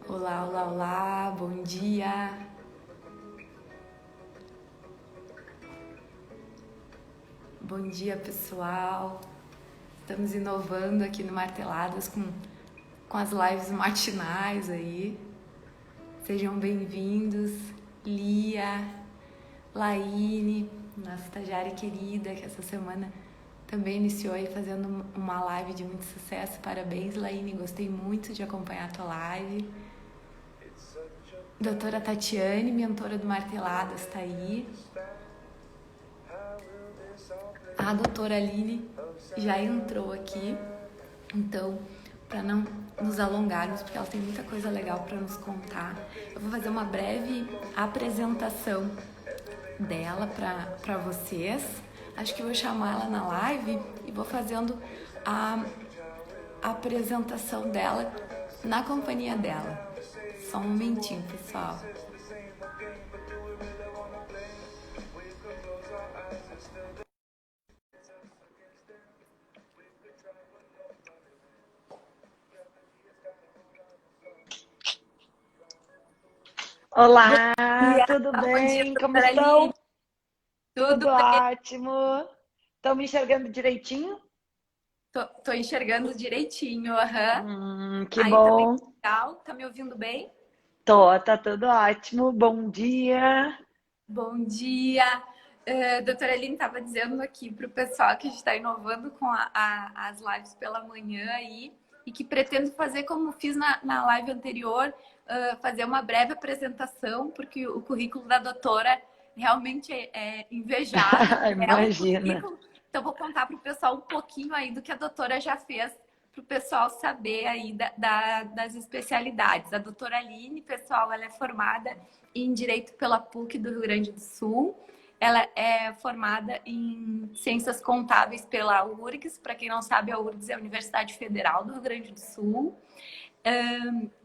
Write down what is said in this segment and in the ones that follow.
Olá, olá, olá, bom dia. Bom dia, pessoal. Estamos inovando aqui no Marteladas com as lives matinais aí. Sejam bem-vindos, Lia, Laine, nossa estagiária querida, que essa semana também iniciou aí fazendo uma live de muito sucesso. Parabéns, Laine, gostei muito de acompanhar a tua live. Doutora Tatiane, mentora do Marteladas, está aí. A doutora Aline já entrou aqui, então, para não nos alongarmos, porque ela tem muita coisa legal para nos contar, eu vou fazer uma breve apresentação dela para vocês. Acho que vou chamar ela na live e vou fazendo a apresentação dela na companhia dela. Só um momentinho, pessoal. Olá, dia, tudo bom dia, bem? Como doutora Aline. estão? Tudo Tudo bem? ótimo. Estão me enxergando direitinho? Tô enxergando direitinho, aham. Que Aí também bom. legal, tá me ouvindo bem? Tá tudo ótimo. Bom dia. Bom dia. Doutora Aline estava dizendo aqui para o pessoal que a gente está inovando com as lives pela manhã aí e que pretendo fazer como fiz na live anterior, fazer uma breve apresentação, porque o currículo da doutora realmente é invejável, é um Imagina. currículo. Então, vou contar para o pessoal um pouquinho aí do que a doutora já fez, para o pessoal saber aí das especialidades. A doutora Aline, pessoal, ela é formada em Direito pela PUC do Rio Grande do Sul. Ela é formada em Ciências Contábeis pela URGS. Para quem não sabe, a URGS é a Universidade Federal do Rio Grande do Sul.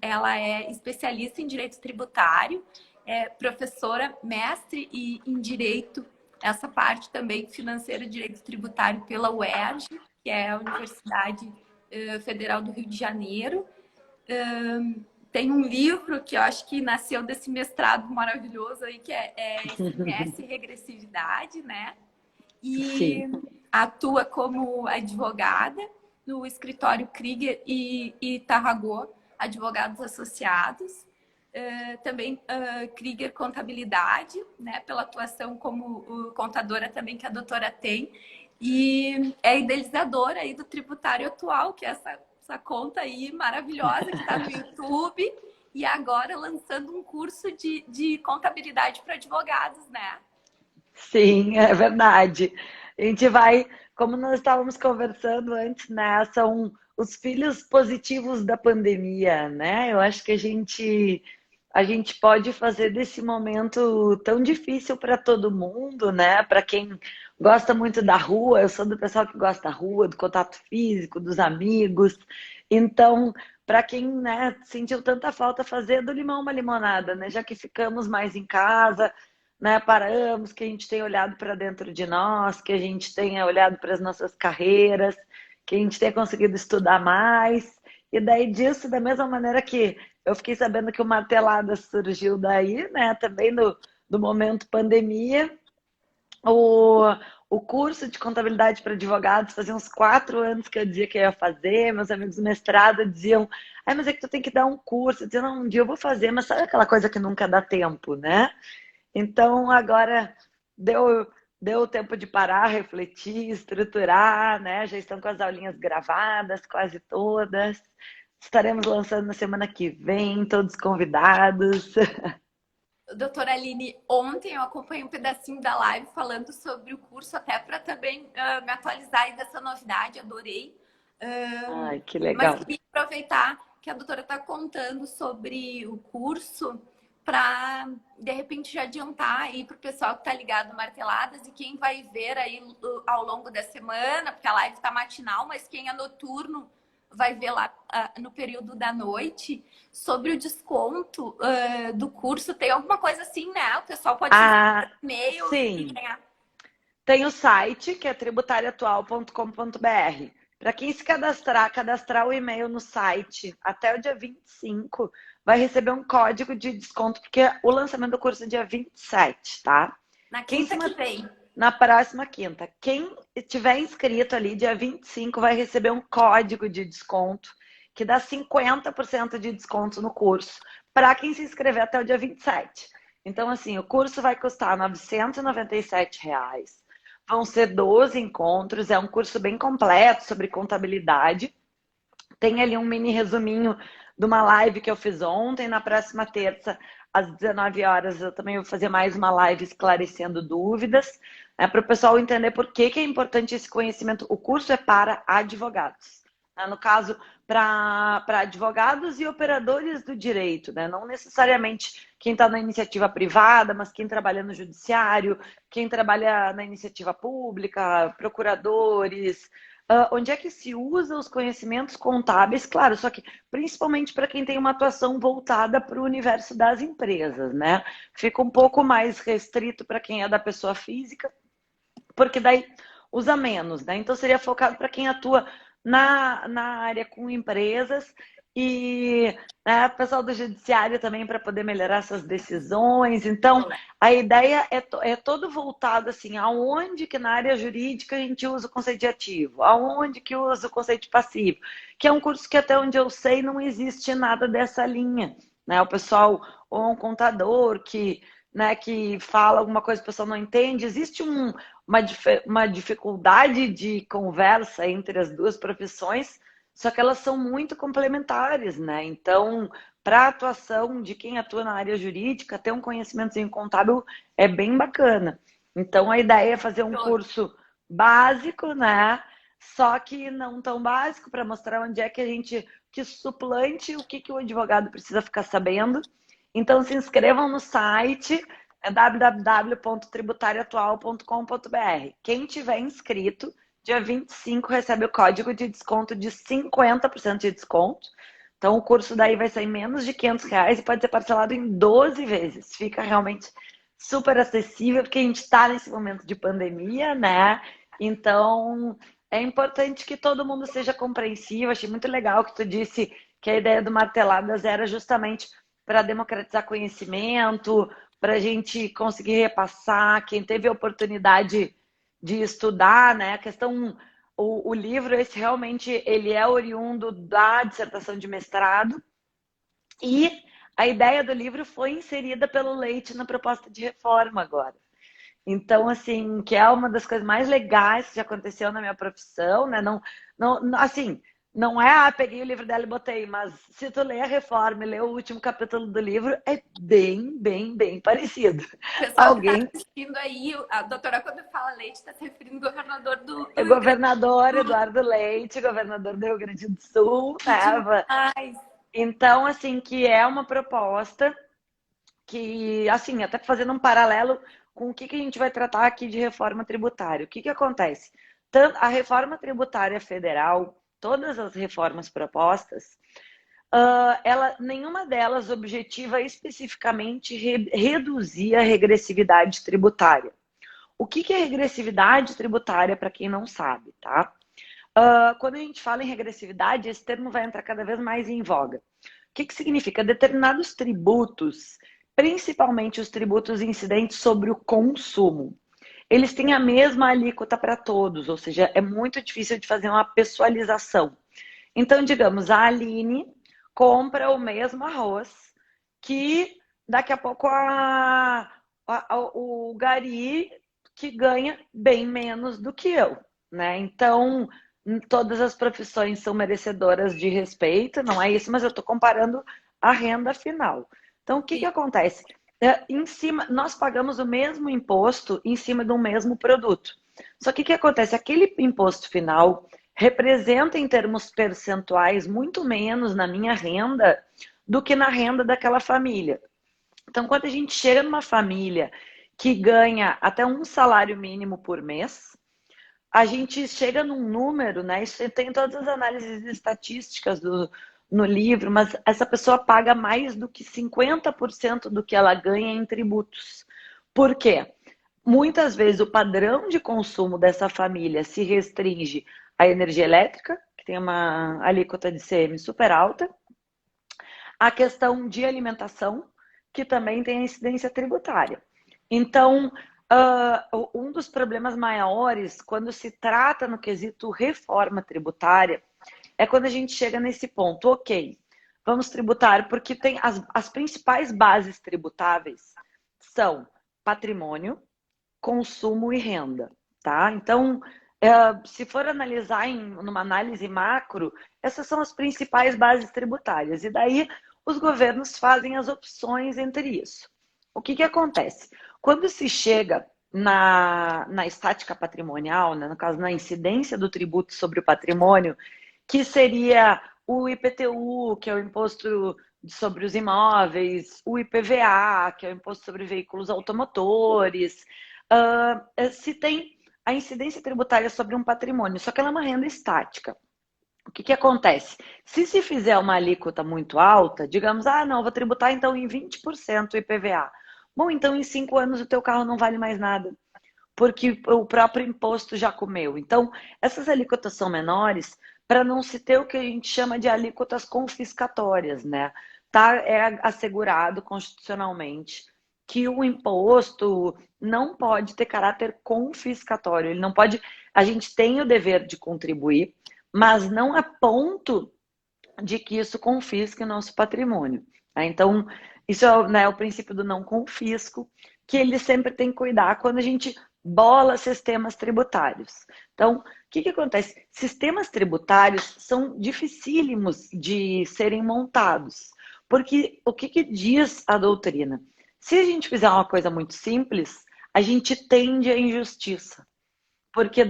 Ela é especialista em Direito Tributário, é professora, mestre em Direito, essa parte também financeira de Direito Tributário pela UERJ, que é a Universidade Federal do Rio de Janeiro. Tem um livro que eu acho que nasceu desse mestrado maravilhoso aí, que é ICMS e Regressividade, né? E Sim. atua como advogada no escritório Krieger e Tarragó, advogados associados. Também Krieger Contabilidade, né? Pela atuação como contadora também que a doutora tem. E é idealizadora aí do Tributário Atual, que é essa conta aí maravilhosa que está no YouTube, e agora lançando um curso de contabilidade para advogados, né? Sim, é verdade. A gente vai, como nós estávamos conversando antes, né? São os filhos positivos da pandemia, né? Eu acho que a gente pode fazer desse momento tão difícil para todo mundo, né? Para quem gosta muito da rua, eu sou do pessoal que gosta da rua, do contato físico, dos amigos. Então, para quem, né, sentiu tanta falta, fazer do limão uma limonada, né? Já que ficamos mais em casa, né, paramos, que a gente tem olhado para dentro de nós, que a gente tenha olhado para as nossas carreiras, que a gente tenha conseguido estudar mais. E daí disso, da mesma maneira que eu fiquei sabendo que o Martelada surgiu daí, né, também do momento pandemia, o, o curso de contabilidade para advogados fazia uns 4 anos que eu dizia que eu ia fazer, meus amigos do mestrado diziam, mas é que tu tem que dar um curso. Eu dizia, não, um dia eu vou fazer, mas sabe aquela coisa que nunca dá tempo, né? Então, agora deu tempo de parar, refletir, estruturar, né? Já estão com as aulinhas gravadas, quase todas. Estaremos lançando na semana que vem, todos convidados. Doutora Aline, ontem eu acompanhei um pedacinho da live falando sobre o curso, até para também me atualizar aí dessa novidade, adorei. Ai, que Mas legal. queria aproveitar que a doutora está contando sobre o curso para, de repente, já adiantar aí para o pessoal que está ligado no Marteladas e quem vai ver aí ao longo da semana, porque a live está matinal, mas quem é noturno vai ver lá no período da noite, sobre o desconto do curso. Tem alguma coisa assim, né? O pessoal pode se inscrever Ah, no e-mail e sim. ganhar. Tem o site, que é tributariatual.com.br. Para quem se cadastrar o e-mail no site até o dia 25, vai receber um código de desconto, porque o lançamento do curso é dia 27, tá? Na Quem se quinta que vem. Na próxima quinta. Quem tiver inscrito ali, dia 25, vai receber um código de desconto que dá 50% de desconto no curso para quem se inscrever até o dia 27. Então, assim, o curso vai custar R$ 997. Vão ser 12 encontros, é um curso bem completo sobre contabilidade. Tem ali um mini resuminho de uma live que eu fiz ontem. Na próxima terça, às 19 horas, eu também vou fazer mais uma live esclarecendo dúvidas, né, para o pessoal entender por que é importante esse conhecimento. O curso é para advogados, né? No caso, para advogados e operadores do direito, né? Não necessariamente quem está na iniciativa privada, mas quem trabalha no judiciário, quem trabalha na iniciativa pública, procuradores, onde é que se usa os conhecimentos contábeis, claro, só que principalmente para quem tem uma atuação voltada para o universo das empresas, né? Fica um pouco mais restrito para quem é da pessoa física, porque daí usa menos, né? Então seria focado para quem atua na área com empresas e, né, pessoal do judiciário também para poder melhorar suas decisões. Então, a ideia é todo voltado assim, aonde que na área jurídica a gente usa o conceito de ativo, aonde que usa o conceito de passivo, que é um curso que até onde eu sei não existe nada dessa linha, né? O pessoal, ou um contador que, né, que fala alguma coisa que o pessoal não entende, existe uma dificuldade de conversa entre as duas profissões, só que elas são muito complementares, né? Então, para a atuação de quem atua na área jurídica, ter um conhecimento em contábil é bem bacana. Então, a ideia é fazer um curso básico, né? Só que não tão básico, para mostrar onde é que a gente que suplante o que o advogado precisa ficar sabendo. Então, se inscrevam no site, é www.tributarioatual.com.br. Quem tiver inscrito, dia 25 recebe o código de desconto de 50% de desconto. Então, o curso daí vai sair menos de R$ 500 e pode ser parcelado em 12 vezes. Fica realmente super acessível, porque a gente está nesse momento de pandemia, né? Então, é importante que todo mundo seja compreensivo. Achei muito legal que tu disse que a ideia do Marteladas era justamente para democratizar conhecimento, para a gente conseguir repassar. Quem teve a oportunidade de estudar, né? A questão, o livro, esse realmente ele é oriundo da dissertação de mestrado e a ideia do livro foi inserida pelo Leite na proposta de reforma agora. Então, assim, que é uma das coisas mais legais que já aconteceu na minha profissão, né? Assim, não é, peguei o livro dela e botei, mas se tu ler a reforma e ler o último capítulo do livro, é bem parecido. O pessoal que está Alguém assistindo aí, a doutora, quando fala Leite, está se referindo ao governador do é Rio Grande governador do Sul. Eduardo Leite, governador do Rio Grande do Sul, Que né? demais! Então, assim, que é uma proposta que, assim, até fazendo um paralelo com o que a gente vai tratar aqui de reforma tributária. O que acontece? Tanto a reforma tributária federal, todas as reformas propostas, nenhuma delas objetiva especificamente reduzir a regressividade tributária. O que é regressividade tributária, para quem não sabe, tá? Quando a gente fala em regressividade, esse termo vai entrar cada vez mais em voga. O que significa? Determinados tributos, principalmente os tributos incidentes sobre o consumo, eles têm a mesma alíquota para todos, ou seja, é muito difícil de fazer uma pessoalização. Então, digamos, a Aline compra o mesmo arroz que daqui a pouco o Gari, que ganha bem menos do que eu, né? Então, todas as profissões são merecedoras de respeito, não é isso, mas eu estou comparando a renda final. Então, o que acontece? Em cima, nós pagamos o mesmo imposto em cima de um mesmo produto. Só que o que acontece? Aquele imposto final representa em termos percentuais muito menos na minha renda do que na renda daquela família. Então, quando a gente chega numa família que ganha até um salário mínimo por mês, a gente chega num número, né? Isso tem todas as análises estatísticas no livro, mas essa pessoa paga mais do que 50% do que ela ganha em tributos. Por quê? Muitas vezes o padrão de consumo dessa família se restringe a energia elétrica, que tem uma alíquota de ICM super alta, a questão de alimentação, que também tem a incidência tributária. Então, um dos problemas maiores quando se trata no quesito reforma tributária é quando a gente chega nesse ponto, ok, vamos tributar, porque tem as principais bases tributáveis são patrimônio, consumo e renda, tá? Então, se for analisar numa análise macro, essas são as principais bases tributárias. E daí os governos fazem as opções entre isso. O que acontece? Quando se chega na estática patrimonial, né, no caso, na incidência do tributo sobre o patrimônio, que seria o IPTU, que é o imposto sobre os imóveis, o IPVA, que é o imposto sobre veículos automotores, se tem a incidência tributária sobre um patrimônio, só que ela é uma renda estática. O que acontece? Se fizer uma alíquota muito alta, digamos, não, vou tributar então em 20% o IPVA. Bom, então em 5 anos o teu carro não vale mais nada, porque o próprio imposto já comeu. Então, essas alíquotas são menores para não se ter o que a gente chama de alíquotas confiscatórias, né? É assegurado constitucionalmente que o imposto não pode ter caráter confiscatório. Ele não pode. A gente tem o dever de contribuir, mas não a ponto de que isso confisque o nosso patrimônio. Tá? Então, isso é, né, o princípio do não confisco, que ele sempre tem que cuidar quando a gente bola sistemas tributários. Então, o que acontece? Sistemas tributários são dificílimos de serem montados, porque o que diz a doutrina? Se a gente fizer uma coisa muito simples, a gente tende à injustiça,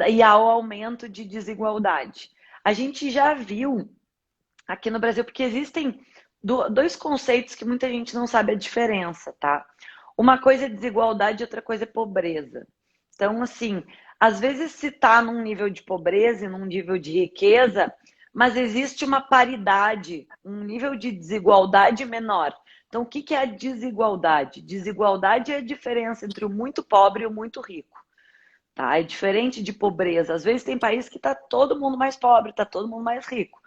e ao aumento de desigualdade. A gente já viu aqui no Brasil, porque existem dois conceitos que muita gente não sabe a diferença, tá? Uma coisa é desigualdade, outra coisa é pobreza. Então, assim, às vezes se tá num nível de pobreza e num nível de riqueza, mas existe uma paridade, um nível de desigualdade menor. Então, o que é a desigualdade? Desigualdade é a diferença entre o muito pobre e o muito rico. Tá? É diferente de pobreza. Às vezes tem país que está todo mundo mais pobre, está todo mundo mais rico.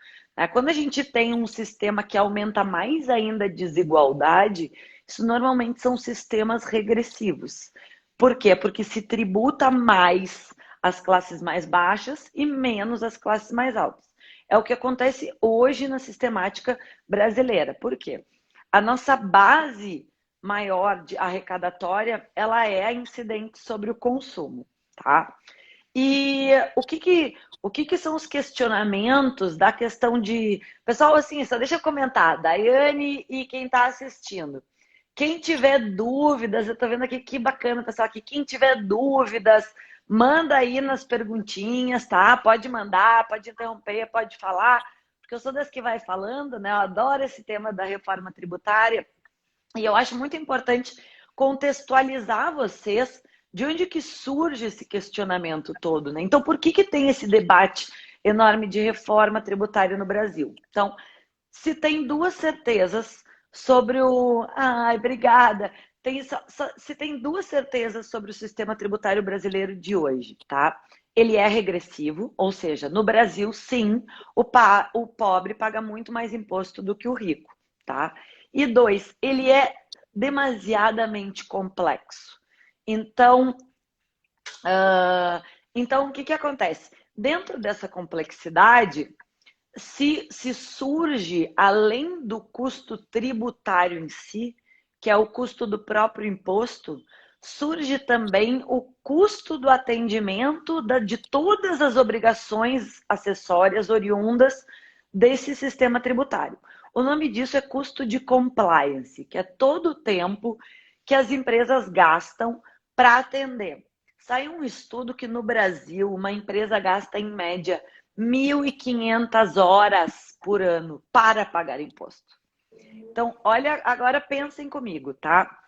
Quando a gente tem um sistema que aumenta mais ainda a desigualdade, isso normalmente são sistemas regressivos. Por quê? Porque se tributa mais as classes mais baixas e menos as classes mais altas. É o que acontece hoje na sistemática brasileira. Por quê? A nossa base maior de arrecadatória, ela é incidente sobre o consumo, tá? E o que são os questionamentos da questão de... Pessoal, assim, só deixa eu comentar, Daiane e quem está assistindo. Quem tiver dúvidas, eu estou vendo aqui que bacana, pessoal, aqui. Quem tiver dúvidas, manda aí nas perguntinhas, tá? Pode mandar, pode interromper, pode falar, porque eu sou das que vai falando, né? Eu adoro esse tema da reforma tributária e eu acho muito importante contextualizar vocês de onde que surge esse questionamento todo, né? Então, por que tem esse debate enorme de reforma tributária no Brasil? Então, se tem duas certezas sobre o... Ai, obrigada! Se tem duas certezas sobre o sistema tributário brasileiro de hoje, tá? Ele é regressivo, ou seja, no Brasil, sim, o pobre paga muito mais imposto do que o rico, tá? E dois, ele é demasiadamente complexo. Então, o que acontece? Dentro dessa complexidade, se surge, além do custo tributário em si, que é o custo do próprio imposto, surge também o custo do atendimento de todas as obrigações acessórias oriundas desse sistema tributário. O nome disso é custo de compliance, que é todo o tempo que as empresas gastam para atender. Saiu um estudo que no Brasil uma empresa gasta em média 1.500 horas por ano para pagar imposto. Então, olha, agora pensem comigo, tá?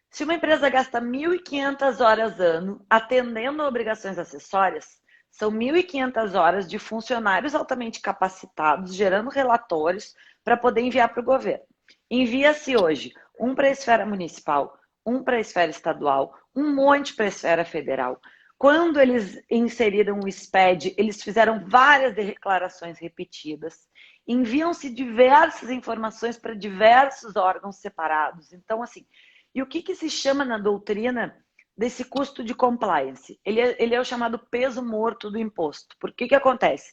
Se uma empresa gasta 1.500 horas ano atendendo a obrigações acessórias, são 1.500 horas de funcionários altamente capacitados, gerando relatórios para poder enviar para o governo. Envia-se hoje um para a esfera municipal, um para a esfera estadual, um monte para a esfera federal. Quando eles inseriram o SPED, eles fizeram várias declarações repetidas, enviam-se diversas informações para diversos órgãos separados. Então, assim, e o que, que se chama na doutrina desse custo de compliance? Ele é o chamado peso morto do imposto. Por que, que acontece?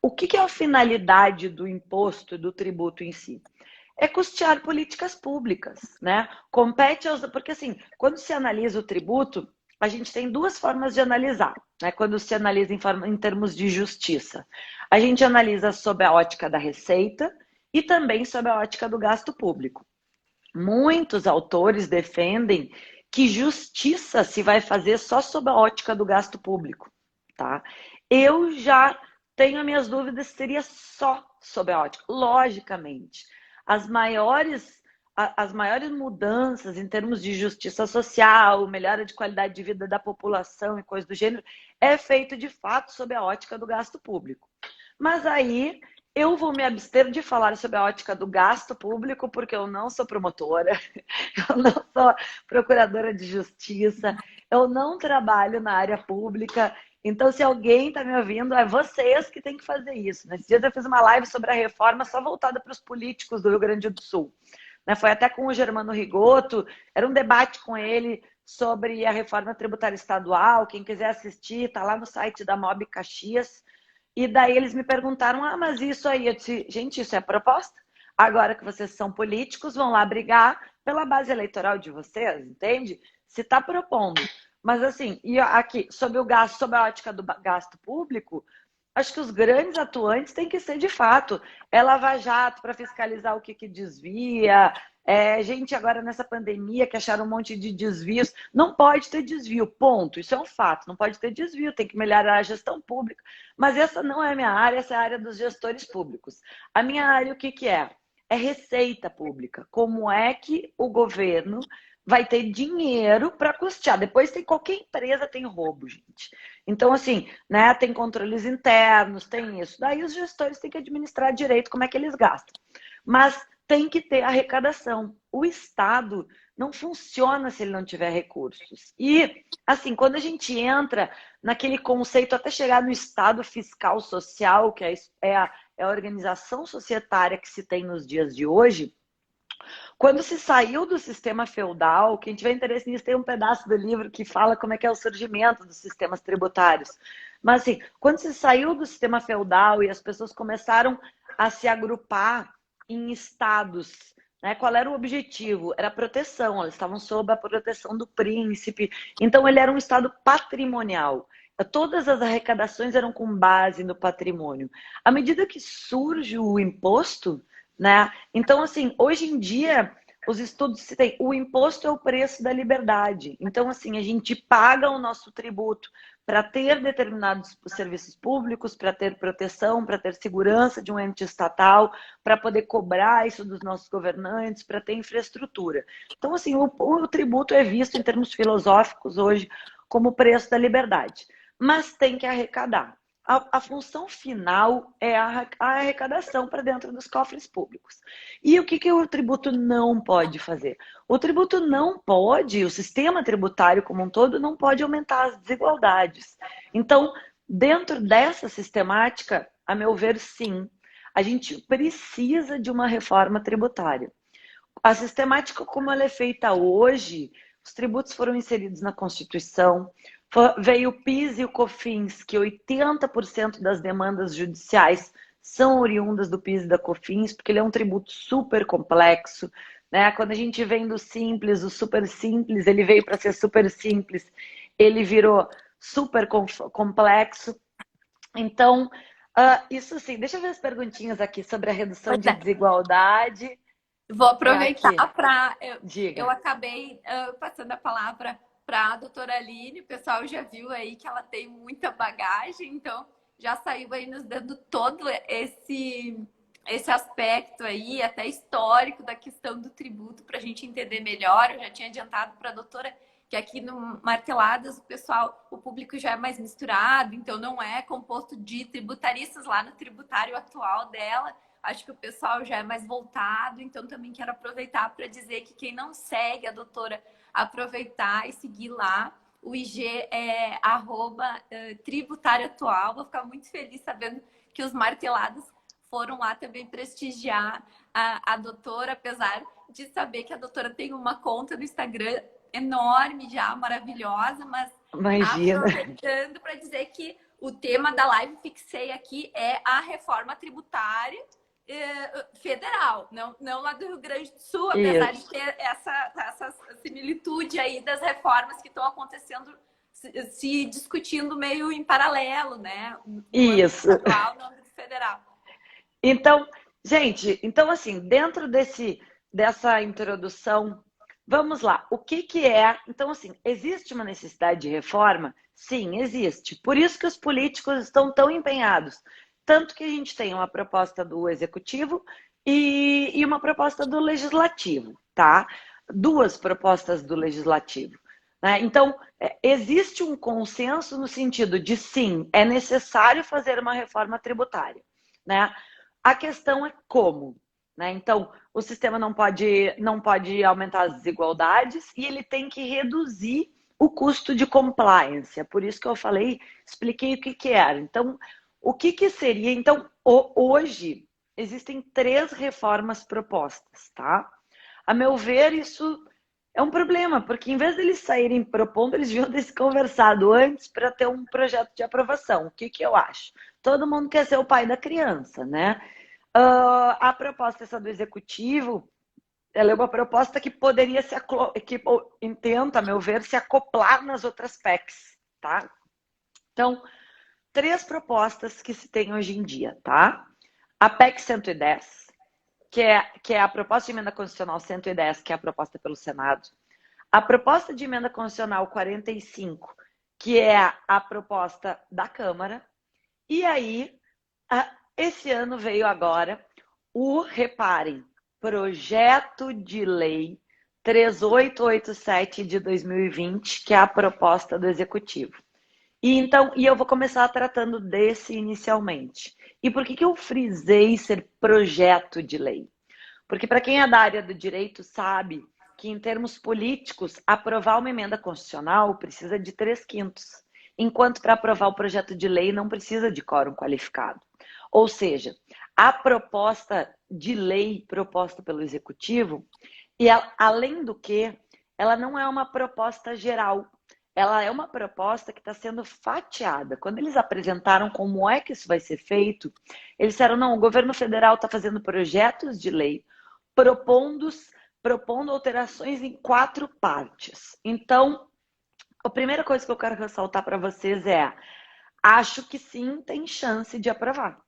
O que, que é a finalidade do imposto e do tributo em si? É custear políticas públicas, né? Compete aos... Porque, assim, quando se analisa o tributo, a gente tem duas formas de analisar, né? Quando se analisa em termos de justiça. A gente analisa sob a ótica da receita e também sob a ótica do gasto público. Muitos autores defendem que justiça se vai fazer só sob a ótica do gasto público, tá? Eu já tenho as minhas dúvidas se seria só sob a ótica. Logicamente, as maiores mudanças em termos de justiça social, melhora de qualidade de vida da população e coisas do gênero, é feito de fato sob a ótica do gasto público. Mas aí eu vou me abster de falar sobre a ótica do gasto público, porque eu não sou promotora, eu não sou procuradora de justiça, eu não trabalho na área pública. Então, se alguém está me ouvindo, é vocês que têm que fazer isso. Nesses dias eu fiz uma live sobre a reforma só voltada para os políticos do Rio Grande do Sul. Foi até com o Germano Rigoto, era um debate com ele sobre a reforma tributária estadual. Quem quiser assistir, está lá no site da Mob Caxias. E daí eles me perguntaram, mas isso aí, eu disse, gente, isso é proposta? Agora que vocês são políticos, vão lá brigar pela base eleitoral de vocês, entende? Se está propondo. Mas assim, e aqui, sobre o gasto, sobre a ótica do gasto público, acho que os grandes atuantes têm que ser, de fato, Lava Jato para fiscalizar o que desvia, gente agora nessa pandemia que acharam um monte de desvios. Não pode ter desvio, ponto. Isso é um fato, não pode ter desvio, tem que melhorar a gestão pública. Mas essa não é a minha área, essa é a área dos gestores públicos. A minha área, o que, que é? É receita pública. Como é que o governo vai ter dinheiro para custear? Depois tem qualquer empresa tem roubo, gente. Então, assim, né, tem controles internos, tem isso. Daí os gestores têm que administrar direito como é que eles gastam. Mas tem que ter arrecadação. O Estado não funciona se ele não tiver recursos. E, assim, quando a gente entra naquele conceito, até chegar no Estado fiscal social, que é a organização societária que se tem nos dias de hoje, quando se saiu do sistema feudal, quem tiver interesse nisso, tem um pedaço do livro que fala como é que é o surgimento dos sistemas tributários. Mas, assim, quando se saiu do sistema feudal e as pessoas começaram a se agrupar em estados, né? Qual era o objetivo? Era a proteção, elas estavam sob a proteção do príncipe. Então, ele era um estado patrimonial. Todas as arrecadações eram com base no patrimônio. À medida que surge o imposto, né? Então, assim, hoje em dia, os estudos se tem, o imposto é o preço da liberdade. Então, assim, a gente paga o nosso tributo para ter determinados serviços públicos, para ter proteção, para ter segurança de um ente estatal, para poder cobrar isso dos nossos governantes, para ter infraestrutura. Então, assim, o tributo é visto em termos filosóficos hoje como o preço da liberdade. Mas tem que arrecadar. A função final é a arrecadação para dentro dos cofres públicos. E o que o tributo não pode fazer? O tributo não pode, o sistema tributário como um todo, não pode aumentar as desigualdades. Então, dentro dessa sistemática, a meu ver, sim, a gente precisa de uma reforma tributária. A sistemática como ela é feita hoje, os tributos foram inseridos na Constituição, veio o PIS e o COFINS, que 80% das demandas judiciais são oriundas do PIS e da COFINS, porque ele é um tributo super complexo, né? Quando a gente vem do simples, o super simples, ele veio para ser super simples, ele virou super complexo. Então, isso sim, deixa eu ver as perguntinhas aqui sobre a redução de desigualdade. Vou aproveitar para... Diga. Eu acabei passando a palavra para a doutora Aline. O pessoal já viu aí que ela tem muita bagagem, então já saiu aí nos dando todo esse aspecto aí, até histórico da questão do tributo, para a gente entender melhor. Eu já tinha adiantado para a doutora que aqui no Marteladas o público já é mais misturado, então não é composto de tributaristas lá no tributário atual dela. Acho que o pessoal já é mais voltado, então também quero aproveitar para dizer que quem não segue a doutora, aproveitar e seguir lá O IG é @tributário atual. Vou ficar muito feliz sabendo que os martelados foram lá também prestigiar a doutora, apesar de saber que a doutora tem uma conta no Instagram enorme já, maravilhosa, mas Imagina. aproveitando para dizer que o tema da live fixei aqui é a reforma tributária federal, não lá do Rio Grande do Sul, apesar de Isso, ter essa similitude aí das reformas que estão acontecendo, se discutindo meio em paralelo, né? No âmbito isso. estadual, no âmbito federal. Então, gente, então assim, dentro dessa introdução, vamos lá. O que que é? Então, assim, existe uma necessidade de reforma? Sim, existe. Por isso que os políticos estão tão empenhados. Tanto que a gente tem uma proposta do executivo e uma proposta do legislativo, tá? Duas propostas do legislativo, né? Então, existe um consenso no sentido de sim, é necessário fazer uma reforma tributária, né? A questão é como, né? Então, o sistema não pode aumentar as desigualdades e ele tem que reduzir o custo de compliance. É por isso que eu falei, expliquei o que que era. Então, o que que seria? Então, hoje existem 3 reformas propostas, tá? A meu ver, isso é um problema, porque em vez deles saírem propondo, eles deviam ter se conversado antes para ter um projeto de aprovação. O que que eu acho? Todo mundo quer ser o pai da criança, né? A proposta essa do executivo, ela é uma proposta que poderia que tenta, a meu ver, se acoplar nas outras PECs, tá? Então, 3 propostas que se tem hoje em dia, tá? A PEC 110, que é a proposta de emenda constitucional 110, que é a proposta pelo Senado. A proposta de emenda constitucional 45, que é a proposta da Câmara. E aí, esse ano veio agora reparem, projeto de lei 3887 de 2020, que é a proposta do Executivo. E eu vou começar tratando desse inicialmente. E por que que eu frisei ser projeto de lei? Porque para quem é da área do direito sabe que em termos políticos, aprovar uma emenda constitucional precisa de 3/5, enquanto para aprovar o projeto de lei não precisa de quórum qualificado. Ou seja, a proposta de lei proposta pelo Executivo, e além do que, ela não é uma proposta geral, ela é uma proposta que está sendo fatiada. Quando eles apresentaram como é que isso vai ser feito, eles disseram, não, o governo federal está fazendo projetos de lei propondo alterações em 4 partes. Então, a primeira coisa que eu quero ressaltar para vocês é, acho que sim, tem chance de aprovar.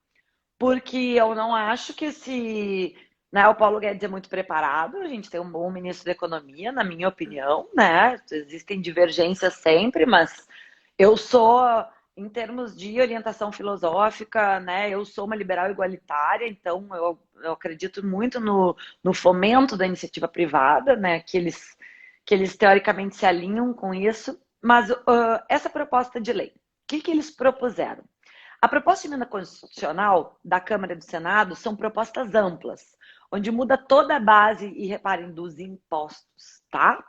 Porque eu não acho que né, o Paulo Guedes é muito preparado, a gente tem um bom ministro da Economia, na minha opinião, né? Existem divergências sempre, mas eu sou, em termos de orientação filosófica, né? Eu sou uma liberal igualitária, então eu acredito muito no fomento da iniciativa privada, né? Que eles teoricamente se alinham com isso. Mas essa proposta de lei, o que eles propuseram? A proposta de emenda constitucional da Câmara e do Senado são propostas amplas, onde muda toda a base, e reparem, dos impostos, tá?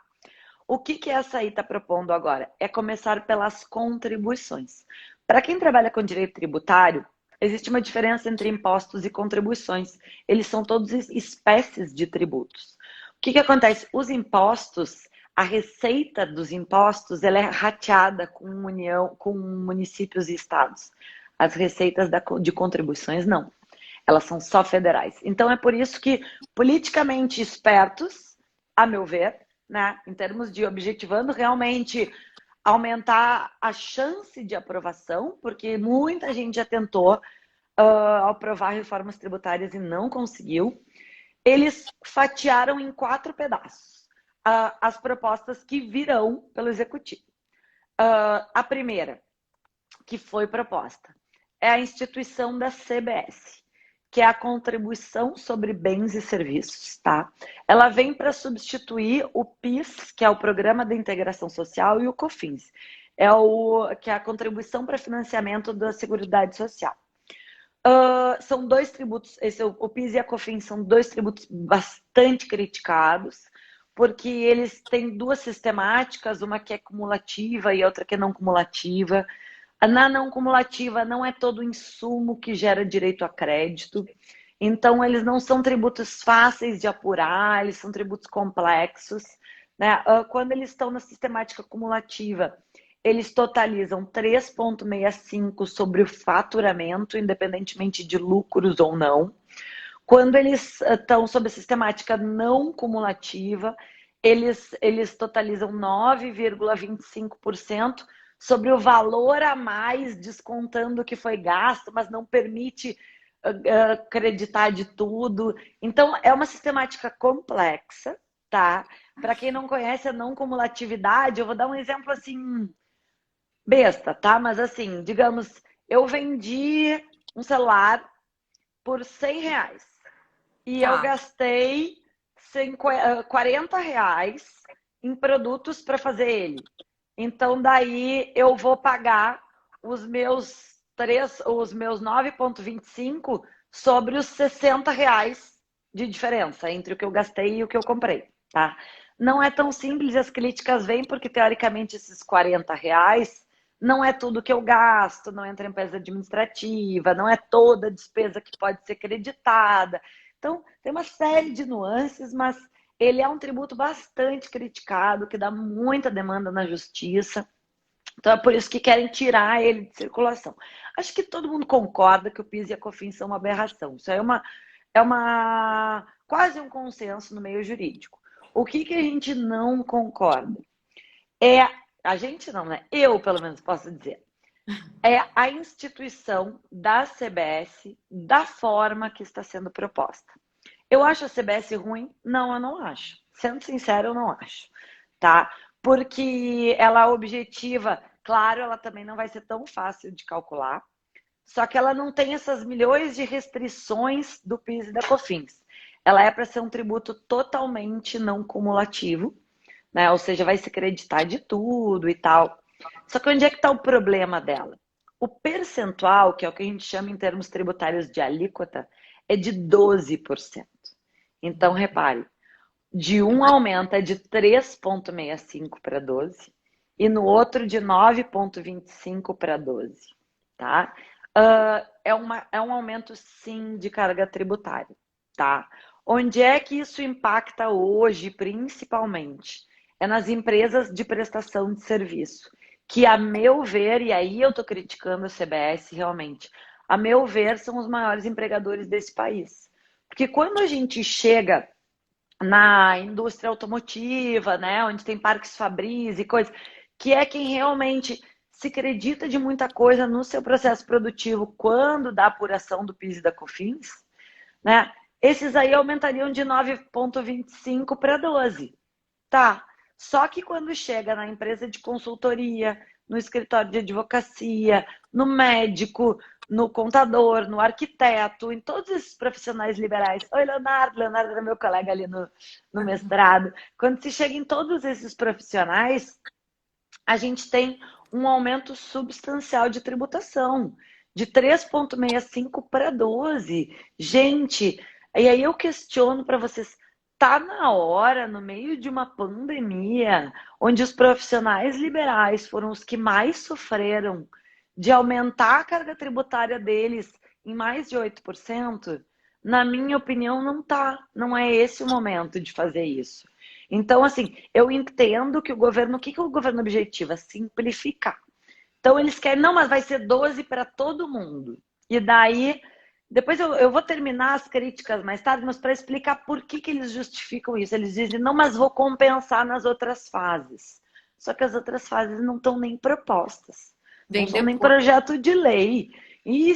O que essa aí está propondo agora? É começar pelas contribuições. Para quem trabalha com direito tributário, existe uma diferença entre impostos e contribuições. Eles são todos espécies de tributos. O que acontece? Os impostos, a receita dos impostos, ela é rateada com União, com municípios e estados. As receitas de contribuições, não. Elas são só federais. Então, é por isso que, politicamente espertos, a meu ver, né, em termos de objetivando realmente aumentar a chance de aprovação, porque muita gente já tentou aprovar reformas tributárias e não conseguiu, eles fatiaram em 4 pedaços as propostas que virão pelo Executivo. A primeira, que foi proposta, é a instituição da CBS, que é a contribuição sobre bens e serviços, tá? Ela vem para substituir o PIS, que é o Programa de Integração Social, e o COFINS, que é a contribuição para financiamento da Seguridade Social. São 2 tributos, o PIS e a COFINS são 2 tributos bastante criticados, porque eles têm duas sistemáticas, uma que é cumulativa e outra que é não cumulativa. Na não cumulativa não é todo o insumo que gera direito a crédito, então eles não são tributos fáceis de apurar, eles são tributos complexos, né? Quando eles estão na sistemática cumulativa, eles totalizam 3,65 sobre o faturamento, independentemente de lucros ou não. Quando eles estão sob a sistemática não cumulativa, eles totalizam 9,25% sobre o valor a mais, descontando o que foi gasto, mas não permite acreditar de tudo. Então, é uma sistemática complexa, tá? Para quem não conhece a não cumulatividade, eu vou dar um exemplo assim, besta, tá? Mas assim, digamos, eu vendi um celular por R$ 100 e eu Tá. gastei R$ 40 em produtos para fazer ele. Então, daí eu vou pagar os meus 9,25 sobre os R$ 60 de diferença entre o que eu gastei e o que eu comprei, tá? Não é tão simples, as críticas vêm porque, teoricamente, esses R$ 40 não é tudo que eu gasto, não entra em empresa administrativa, não é toda despesa que pode ser creditada. Então, tem uma série de nuances, mas ele é um tributo bastante criticado, que dá muita demanda na justiça. Então, é por isso que querem tirar ele de circulação. Acho que todo mundo concorda que o PIS e a COFINS são uma aberração. Isso é quase um consenso no meio jurídico. O que a gente não concorda? A gente não, né? Eu, pelo menos, posso dizer. É a instituição da CBS da forma que está sendo proposta. Eu acho a CBS ruim? Não, eu não acho. Sendo sincero, eu não acho, tá? Porque ela objetiva, claro, ela também não vai ser tão fácil de calcular, só que ela não tem essas milhões de restrições do PIS e da COFINS. Ela é para ser um tributo totalmente não cumulativo, né? Ou seja, vai se creditar de tudo e tal. Só que onde é que está o problema dela? O percentual, que é o que a gente chama em termos tributários de alíquota, é de 12%. Então, repare, de um aumenta de 3,65 para 12 e no outro de 9,25 para 12, tá? É um aumento, sim, de carga tributária, tá? Onde é que isso impacta hoje, principalmente? É nas empresas de prestação de serviço, que, a meu ver, e aí eu estou criticando a CBS realmente, a meu ver, são os maiores empregadores desse país. Porque quando a gente chega na indústria automotiva, né, onde tem parques fabris e coisas, que é quem realmente se acredita de muita coisa no seu processo produtivo quando dá apuração do PIS e da COFINS, né? Esses aí aumentariam de 9,25 para 12. Tá. Só que quando chega na empresa de consultoria, no escritório de advocacia, no médico, no contador, no arquiteto, em todos esses profissionais liberais. Oi, Leonardo. Leonardo era meu colega ali no mestrado. Quando se chega em todos esses profissionais, a gente tem um aumento substancial de tributação, de 3,65 para 12. Gente, e aí eu questiono para vocês, tá na hora, no meio de uma pandemia, onde os profissionais liberais foram os que mais sofreram, de aumentar a carga tributária deles em mais de 8%? Na minha opinião, não tá. Não é esse o momento de fazer isso. Então, assim, eu entendo que o que o governo objetiva? Simplificar. Então, eles querem, não, mas vai ser 12 para todo mundo. E daí, depois eu vou terminar as críticas mais tarde, mas para explicar por que eles justificam isso. Eles dizem, não, mas vou compensar nas outras fases. Só que as outras fases não estão nem propostas. Não Vem são nem depois. projeto de lei. E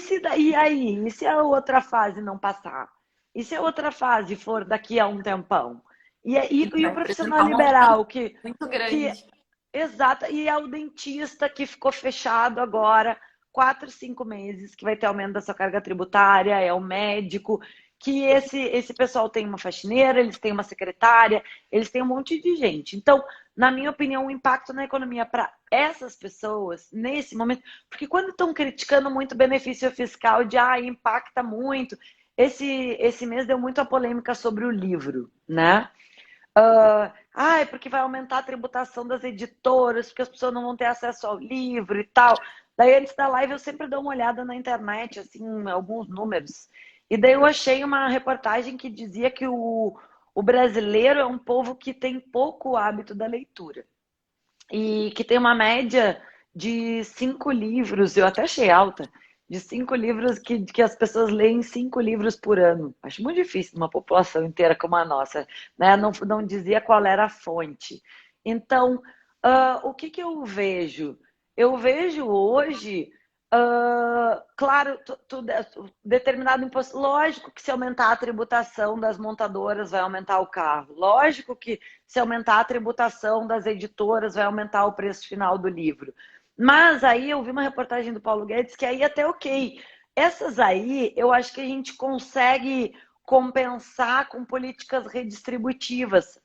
aí? E se a outra fase não passar? E se a outra fase for daqui a um tempão? E o Vai profissional apresentar um movimento liberal muito que grande. exato, e é o dentista que ficou fechado agora 4, 5 meses, que vai ter aumento da sua carga tributária, é o médico, que esse pessoal tem uma faxineira, eles têm uma secretária, eles têm um monte de gente. Então, na minha opinião, o impacto na economia para essas pessoas, nesse momento, porque quando estão criticando muito o benefício fiscal de impacta muito, esse mês deu muito a polêmica sobre o livro, né? É porque vai aumentar a tributação das editoras, porque as pessoas não vão ter acesso ao livro e tal. Daí, antes da live, eu sempre dou uma olhada na internet, assim, alguns números. E daí eu achei uma reportagem que dizia que o brasileiro é um povo que tem pouco hábito da leitura. E que tem uma média de 5 livros, eu até achei alta, de 5 livros que as pessoas leem 5 livros por ano. Acho muito difícil uma população inteira como a nossa, né? Não dizia qual era a fonte. Então, o que eu vejo? Eu vejo hoje, claro, determinado imposto. Lógico que se aumentar a tributação das montadoras vai aumentar o carro. Lógico que se aumentar a tributação das editoras vai aumentar o preço final do livro. Mas aí eu vi uma reportagem do Paulo Guedes que aí até ok. Essas aí eu acho que a gente consegue compensar com políticas redistributivas.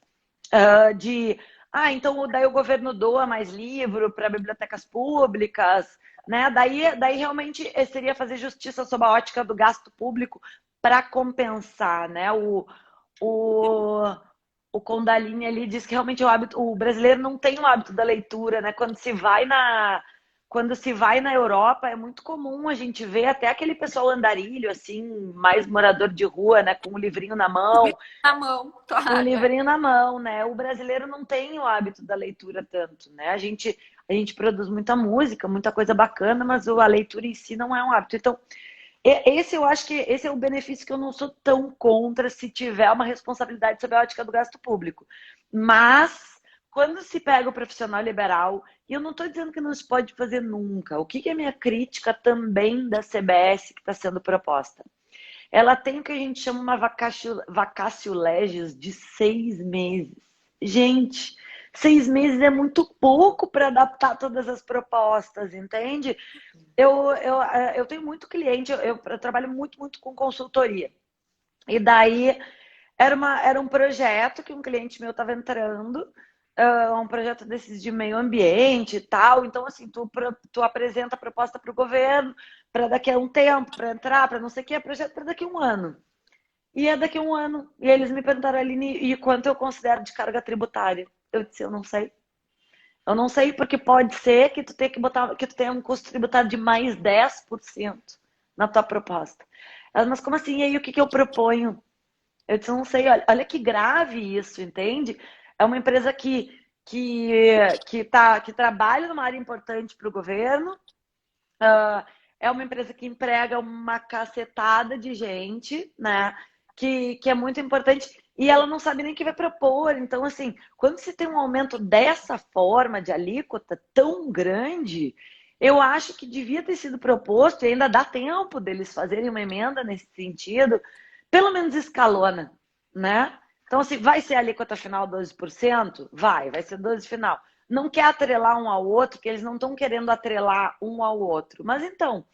Então daí o governo doa mais livro para bibliotecas públicas, né? Daí realmente seria fazer justiça sob a ótica do gasto público para compensar, né? O, o Condalini ali diz que realmente o brasileiro não tem o hábito da leitura, né? Quando se vai na Europa, é muito comum a gente ver até aquele pessoal andarilho, assim, mais morador de rua, né? Com o livrinho na mão, Na mão, com o claro. livrinho na mão, né? O brasileiro não tem o hábito da leitura tanto, né? A gente produz muita música, muita coisa bacana, mas a leitura em si não é um hábito. Então, eu acho que esse é o benefício que eu não sou tão contra se tiver uma responsabilidade sobre a ótica do gasto público. Mas, quando se pega o profissional liberal, e eu não estou dizendo que não se pode fazer nunca, o que é a minha crítica também da CBS que está sendo proposta? Ela tem o que a gente chama uma vacatio legis de 6 meses. Gente, 6 meses é muito pouco para adaptar todas as propostas, entende? Eu tenho muito cliente, eu trabalho muito, muito com consultoria. E daí era um projeto que um cliente meu estava entrando, um projeto desses de meio ambiente e tal. Então, assim, tu apresenta a proposta para o governo para daqui a um tempo, para entrar, para não sei o que, é projeto para daqui a um ano. E é daqui a um ano. E eles me perguntaram, Aline, e quanto eu considero de carga tributária? Eu disse, eu não sei. Eu não sei porque pode ser que tu tenha que botar, que tu tenha um custo tributário de mais 10% na tua proposta. Ela, mas como assim? E aí o que eu proponho? Eu disse, não sei, olha que grave isso, entende? É uma empresa que trabalha numa área importante para o governo, é uma empresa que emprega uma cacetada de gente, né? Que é muito importante, e ela não sabe nem o que vai propor. Então, assim, quando se tem um aumento dessa forma de alíquota tão grande, eu acho que devia ter sido proposto, e ainda dá tempo deles fazerem uma emenda nesse sentido, pelo menos escalona, né? Então, assim, vai ser a alíquota final 12%? Vai ser 12% final. Não quer atrelar um ao outro, que eles não estão querendo atrelar um ao outro. Mas então,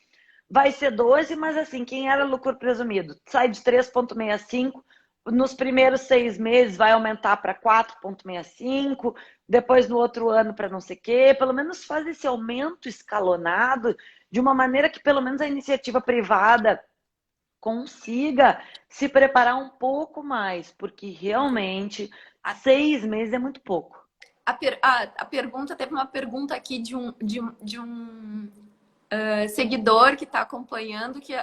vai ser 12, mas assim, quem era lucro presumido sai de 3,65, nos primeiros 6 meses vai aumentar para 4,65, depois no outro ano para não sei o quê. Pelo menos faz esse aumento escalonado de uma maneira que pelo menos a iniciativa privada consiga se preparar um pouco mais, porque realmente 6 meses é muito pouco. A pergunta, teve uma pergunta aqui de um seguidor que está acompanhando, que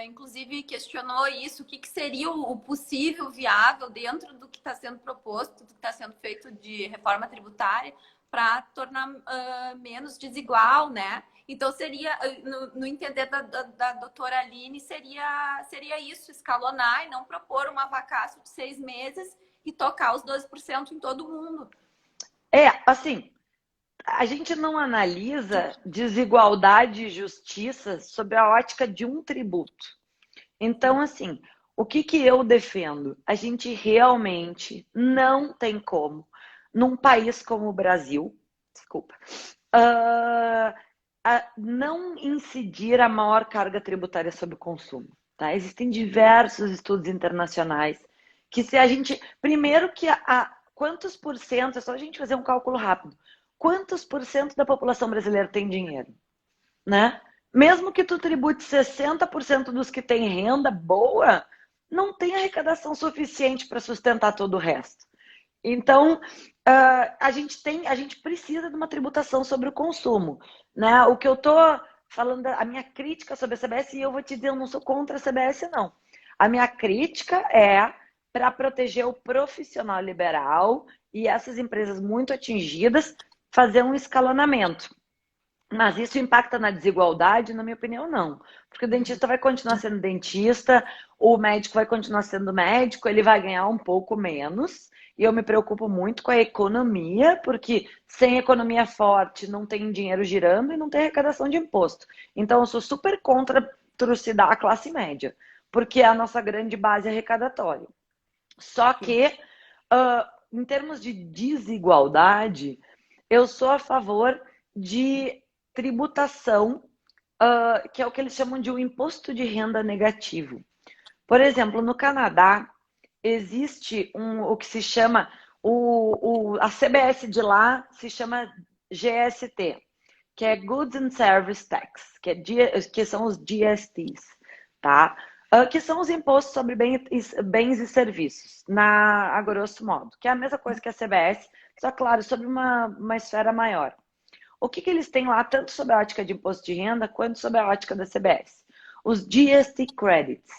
inclusive questionou isso, o que seria o possível viável dentro do que está sendo proposto, do que está sendo feito de reforma tributária, para tornar menos desigual, né? Então, seria, no entender da doutora Aline, seria isso, escalonar e não propor uma vacácio de 6 meses e tocar os 12% em todo mundo. Assim, a gente não analisa desigualdade e justiça sob a ótica de um tributo. Então, assim, o que eu defendo? A gente realmente não tem como, num país como o Brasil, desculpa, não incidir a maior carga tributária sobre o consumo. Tá? Existem diversos estudos internacionais que se a gente... Primeiro que quantos por cento, é só a gente fazer um cálculo rápido, quantos por cento da população brasileira tem dinheiro? Né? Mesmo que tu tribute 60% dos que têm renda boa, não tem arrecadação suficiente para sustentar todo o resto. Então, a gente precisa de uma tributação sobre o consumo, né? O que eu tô falando, a minha crítica sobre a CBS, e eu vou te dizer, eu não sou contra a CBS, não. A minha crítica é para proteger o profissional liberal e essas empresas muito atingidas, fazer um escalonamento. Mas isso impacta na desigualdade? Na minha opinião, não. Porque o dentista vai continuar sendo dentista, o médico vai continuar sendo médico, ele vai ganhar um pouco menos. E eu me preocupo muito com a economia, porque sem economia forte não tem dinheiro girando e não tem arrecadação de imposto. Então eu sou super contra trucidar a classe média, porque é a nossa grande base arrecadatória. Só que, em termos de desigualdade, eu sou a favor de tributação, que é o que eles chamam de um imposto de renda negativo. Por exemplo, no Canadá, existe o que se chama, a CBS de lá se chama GST, que é Goods and Service Tax, que são os GSTs, tá? Que são os impostos sobre bens e serviços, a grosso modo, que é a mesma coisa que a CBS, só claro, sobre uma esfera maior. O que eles têm lá, tanto sobre a ótica de imposto de renda, quanto sobre a ótica da CBS? Os GST Credits.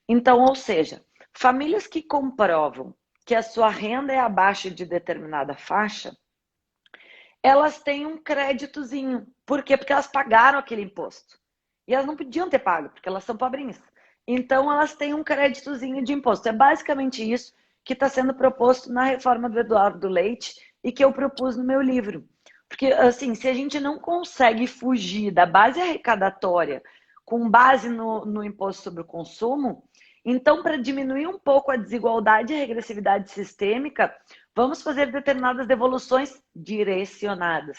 Então, ou seja, famílias que comprovam que a sua renda é abaixo de determinada faixa, elas têm um créditozinho. Por quê? Porque elas pagaram aquele imposto. E elas não podiam ter pago, porque elas são pobrinhas. Então, elas têm um créditozinho de imposto. É basicamente isso que está sendo proposto na reforma do Eduardo Leite e que eu propus no meu livro. Porque, assim, se a gente não consegue fugir da base arrecadatória com base no imposto sobre o consumo, então, para diminuir um pouco a desigualdade e a regressividade sistêmica, vamos fazer determinadas devoluções direcionadas.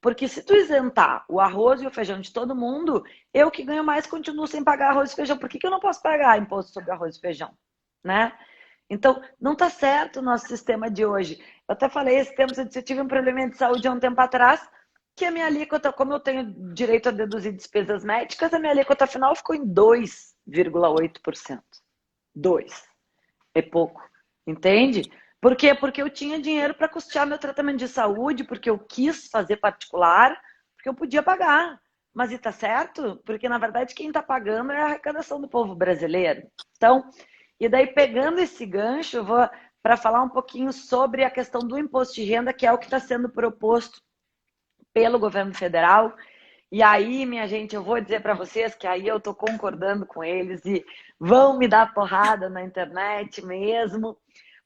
Porque se tu isentar o arroz e o feijão de todo mundo, eu que ganho mais continuo sem pagar arroz e feijão. Por que eu não posso pagar imposto sobre arroz e feijão? Né? Então, não está certo o nosso sistema de hoje. Eu até falei esse tempo, eu tive um problema de saúde há um tempo atrás, que a minha alíquota, como eu tenho direito a deduzir despesas médicas, a minha alíquota final ficou em 2,8%. 2. É pouco. Entende? Por quê? Porque eu tinha dinheiro para custear meu tratamento de saúde, porque eu quis fazer particular, porque eu podia pagar. Mas e tá certo? Porque na verdade quem está pagando é a arrecadação do povo brasileiro. Então, e daí pegando esse gancho, eu vou para falar um pouquinho sobre a questão do imposto de renda, que é o que está sendo proposto pelo governo federal. E aí, minha gente, eu vou dizer para vocês que aí eu tô concordando com eles e vão me dar porrada na internet mesmo.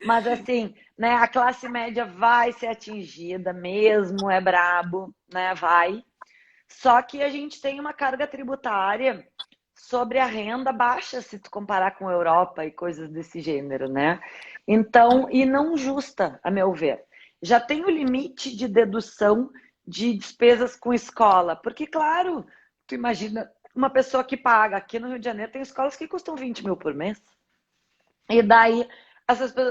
Mas assim, né, a classe média vai ser atingida mesmo, é brabo, né? Vai. Só que a gente tem uma carga tributária sobre a renda baixa se tu comparar com a Europa e coisas desse gênero, né? Então, e não justa, a meu ver. Já tem o limite de dedução de despesas com escola, porque, claro, tu imagina uma pessoa que paga, aqui no Rio de Janeiro tem escolas que custam 20 mil por mês. E daí,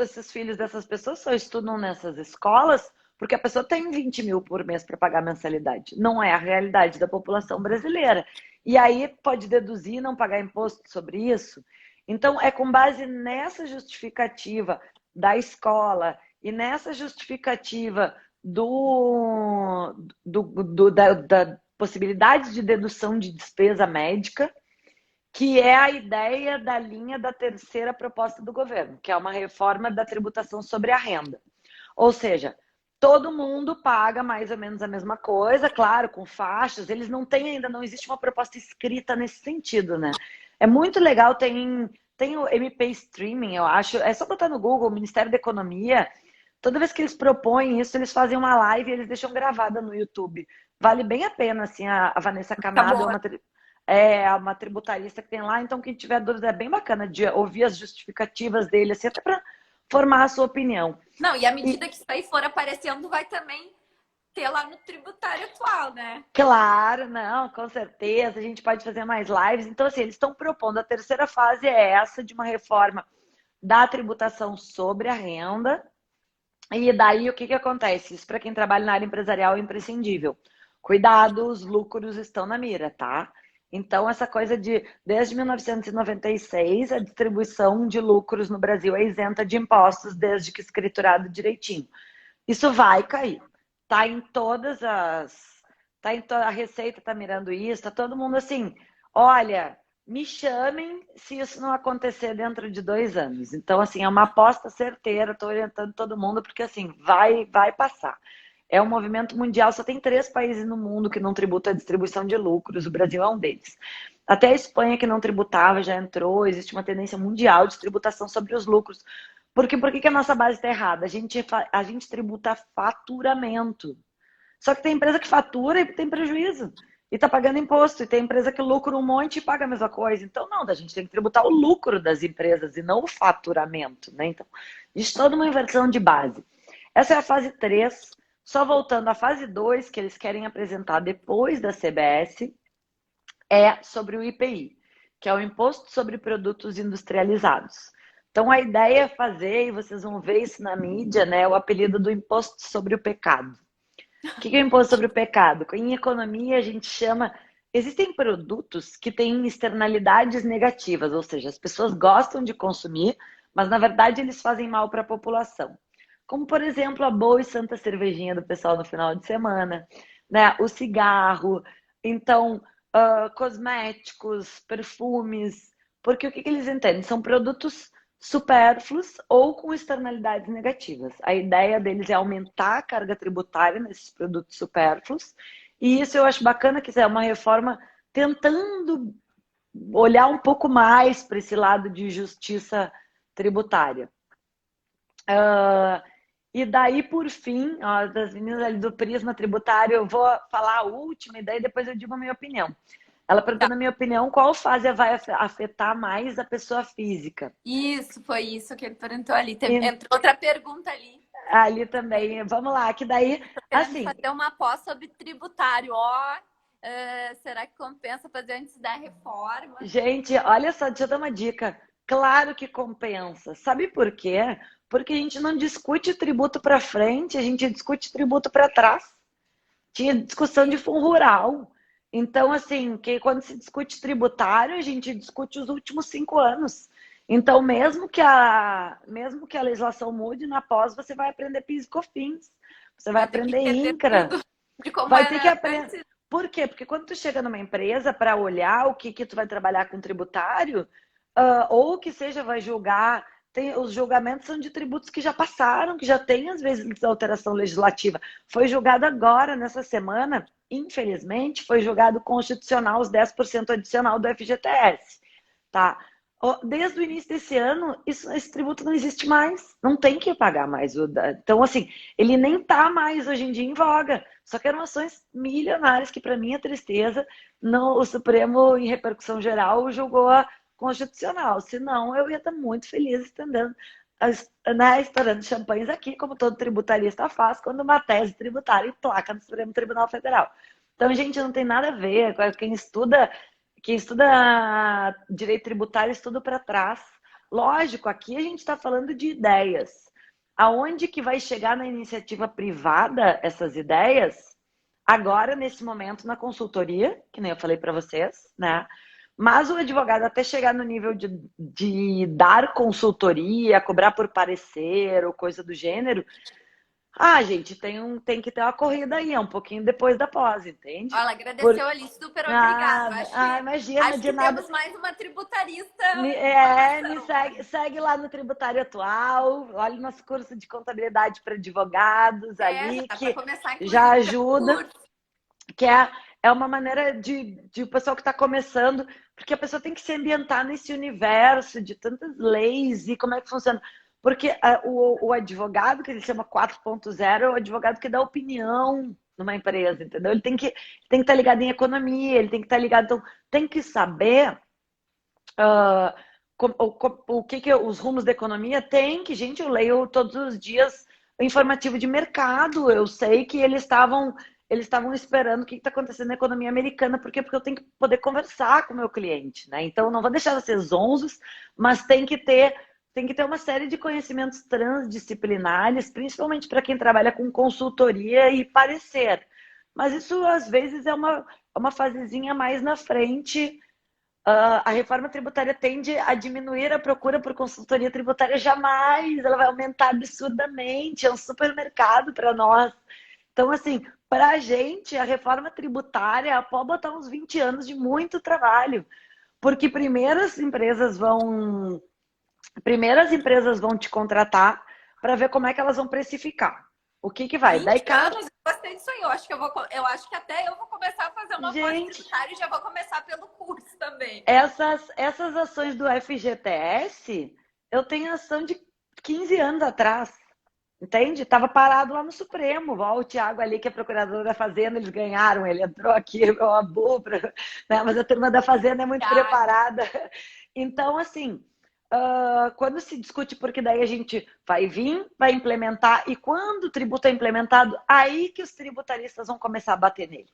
esses filhos dessas pessoas só estudam nessas escolas porque a pessoa tem 20 mil por mês para pagar mensalidade. Não é a realidade da população brasileira. E aí pode deduzir, não pagar imposto sobre isso. Então, é com base nessa justificativa da escola e nessa justificativa da possibilidade de dedução de despesa médica, que é a ideia da linha da terceira proposta do governo, que é uma reforma da tributação sobre a renda. Ou seja, todo mundo paga mais ou menos a mesma coisa, claro, com faixas. Eles não têm ainda, não existe uma proposta escrita nesse sentido, né? É muito legal, tem o MP Streaming, eu acho. É só botar no Google, Ministério da Economia. Toda vez que eles propõem isso, eles fazem uma live e eles deixam gravada no YouTube. Vale bem a pena, assim, a Vanessa Tá Camargo boa. é uma tributarista que tem lá, então quem tiver dúvida é bem bacana de ouvir as justificativas dele, assim, até para formar a sua opinião. Não, e à E, medida que isso aí for aparecendo, vai também ter lá no tributário atual, né? claro, não, com certeza, a gente pode fazer mais lives. Então, assim, eles estão propondo, a terceira fase é essa, de uma reforma da tributação sobre a renda. E daí, o que acontece? Isso para quem trabalha na área empresarial é imprescindível. Cuidado, os lucros estão na mira, tá? Então, essa coisa desde 1996, a distribuição de lucros no Brasil é isenta de impostos, desde que escriturado direitinho. Isso vai cair. Tá em todas as. A Receita tá mirando isso, tá todo mundo assim. Olha, me chamem se isso não acontecer dentro de 2 anos. Então, assim, é uma aposta certeira, estou orientando todo mundo, porque assim, vai passar. É um movimento mundial, só tem 3 países no mundo que não tributam a distribuição de lucros, o Brasil é um deles. Até a Espanha, que não tributava, já entrou, existe uma tendência mundial de tributação sobre os lucros. Porque por que a nossa base está errada? A gente tributa faturamento. Só que tem empresa que fatura e tem prejuízo. E está pagando imposto. E tem empresa que lucra um monte e paga a mesma coisa. Então, não, a gente tem que tributar o lucro das empresas e não o faturamento. Né? Então, existe toda uma inversão de base. Essa é a fase 3. Só voltando à fase 2, que eles querem apresentar depois da CBS, é sobre o IPI, que é o Imposto sobre Produtos Industrializados. Então, a ideia é fazer, e vocês vão ver isso na mídia, né, o apelido do Imposto sobre o Pecado. O que é o Imposto sobre o Pecado? Em economia, a gente chama... Existem produtos que têm externalidades negativas, ou seja, as pessoas gostam de consumir, mas, na verdade, eles fazem mal para a população. Como, por exemplo, a boa e santa cervejinha do pessoal no final de semana, né? O cigarro. Então, cosméticos, perfumes, porque o que eles entendem? São produtos supérfluos ou com externalidades negativas. A ideia deles é aumentar a carga tributária nesses produtos supérfluos, e isso eu acho bacana, que é uma reforma tentando olhar um pouco mais para esse lado de justiça tributária. E daí, por fim, ó, das meninas ali do Prisma Tributário, eu vou falar a última e daí depois eu digo a minha opinião. Ela perguntou, Tá. na minha opinião, qual fase vai afetar mais a pessoa física? Isso, foi isso que ele perguntou ali. E Entrou outra pergunta ali. ali também, vamos lá, que daí, Tô querendo assim, fazer uma pós sobre tributário. Ó, será que compensa fazer antes da reforma? gente, olha só, deixa eu dar uma dica. Claro que compensa. Sabe por quê? Porque a gente não discute tributo para frente, a gente discute tributo para trás. Tinha discussão de fundo rural. Então, assim, que quando se discute tributário, a gente discute os últimos 5 anos. Então, mesmo que a legislação mude, na pós você vai aprender PIS e COFINS, você vai Vai ter que aprender entender INCRA, tudo de como vai ter que era aprender. antes. Por quê? Porque quando tu chega numa empresa para olhar o que tu vai trabalhar com tributário, ou que seja, vai julgar, os julgamentos são de tributos que já passaram, que já tem, às vezes, alteração legislativa. Foi julgado agora, nessa semana, infelizmente, foi julgado constitucional os 10% adicional do FGTS. Tá? Desde o início desse ano, esse tributo não existe mais. Não tem que pagar mais. Então, assim, ele nem está mais hoje em dia em voga. Só que eram ações milionárias que, para minha tristeza, o Supremo, em repercussão geral, julgou a constitucional. Senão, eu ia estar muito feliz estendendo, né, estourando champanhes aqui, como todo tributarista faz, quando uma tese tributária emplaca no Supremo Tribunal Federal. Então, gente, não tem nada a ver. Quem estuda direito tributário estuda para trás. Lógico, aqui a gente está falando de ideias. Aonde que vai chegar na iniciativa privada essas ideias? Agora, nesse momento, na consultoria, que nem eu falei para vocês, né? Mas o advogado, até chegar no nível de dar consultoria, cobrar por parecer ou coisa do gênero, gente, tem que ter uma corrida aí, é um pouquinho depois da pós, entende? Ela Por... agradeceu ali, super obrigado. Nada, imagina, Acho de que nada. temos mais uma tributarista em Me formação. segue lá no Tributário Atual, olha o nosso curso de contabilidade para advogados Já ali, dá para que começar, já inclusive, pelo ajuda, curso. que é uma maneira de o pessoal que está começando, porque a pessoa tem que se ambientar nesse universo de tantas leis e como é que funciona. Porque o advogado, que ele chama 4.0, é o advogado que dá opinião numa empresa, entendeu? Ele tem que estar ligado em economia, ele tem que estar ligado, então tem que saber o que os rumos da economia tem, que, gente, eu leio todos os dias o informativo de mercado, eu sei que eles estavam esperando o que está acontecendo na economia americana, porque eu tenho que poder conversar com o meu cliente, né? Então, não vou deixar vocês zonzos, mas tem que ter uma série de conhecimentos transdisciplinares, principalmente para quem trabalha com consultoria e parecer. Mas isso, às vezes, uma fasezinha mais na frente. A reforma tributária tende a diminuir a procura por consultoria tributária? Jamais, ela vai aumentar absurdamente, é um supermercado para nós. Então, assim, para a gente, a reforma tributária pode botar uns 20 anos de muito trabalho, porque primeiras empresas vão te contratar para ver como é que elas vão precificar. O que que vai? 20 anos, eu gostei disso aí. Eu acho que até eu vou começar a fazer uma Gente, pós-tributária e já vou começar pelo curso também. essas ações do FGTS, eu tenho ação de 15 anos atrás. Entende? Estava parado lá no Supremo. Ó, o Thiago ali, que é procurador da Fazenda, eles ganharam. Ele entrou aqui, uma bubra, né? Mas a turma da Fazenda é muito Thiago. preparada. Então, assim, quando se discute, porque daí a gente vai vir, vai implementar, e quando o tributo é implementado, aí que os tributaristas vão começar a bater nele.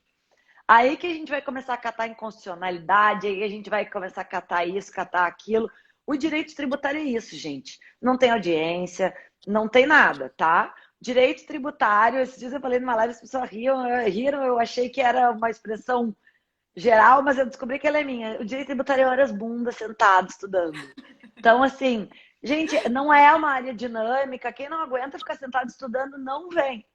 Aí que a gente vai começar a catar inconstitucionalidade, aí a gente vai começar a catar isso, catar aquilo. O direito tributário é isso, gente. Não tem audiência, não tem nada, tá? Direito tributário, esses dias eu falei numa live, as pessoas riram, eu achei que era uma expressão geral, mas eu descobri que ela é minha. O direito tributário é horas bunda, sentado, estudando. Então, assim, gente, não é uma área dinâmica. Quem não aguenta ficar sentado estudando, não vem.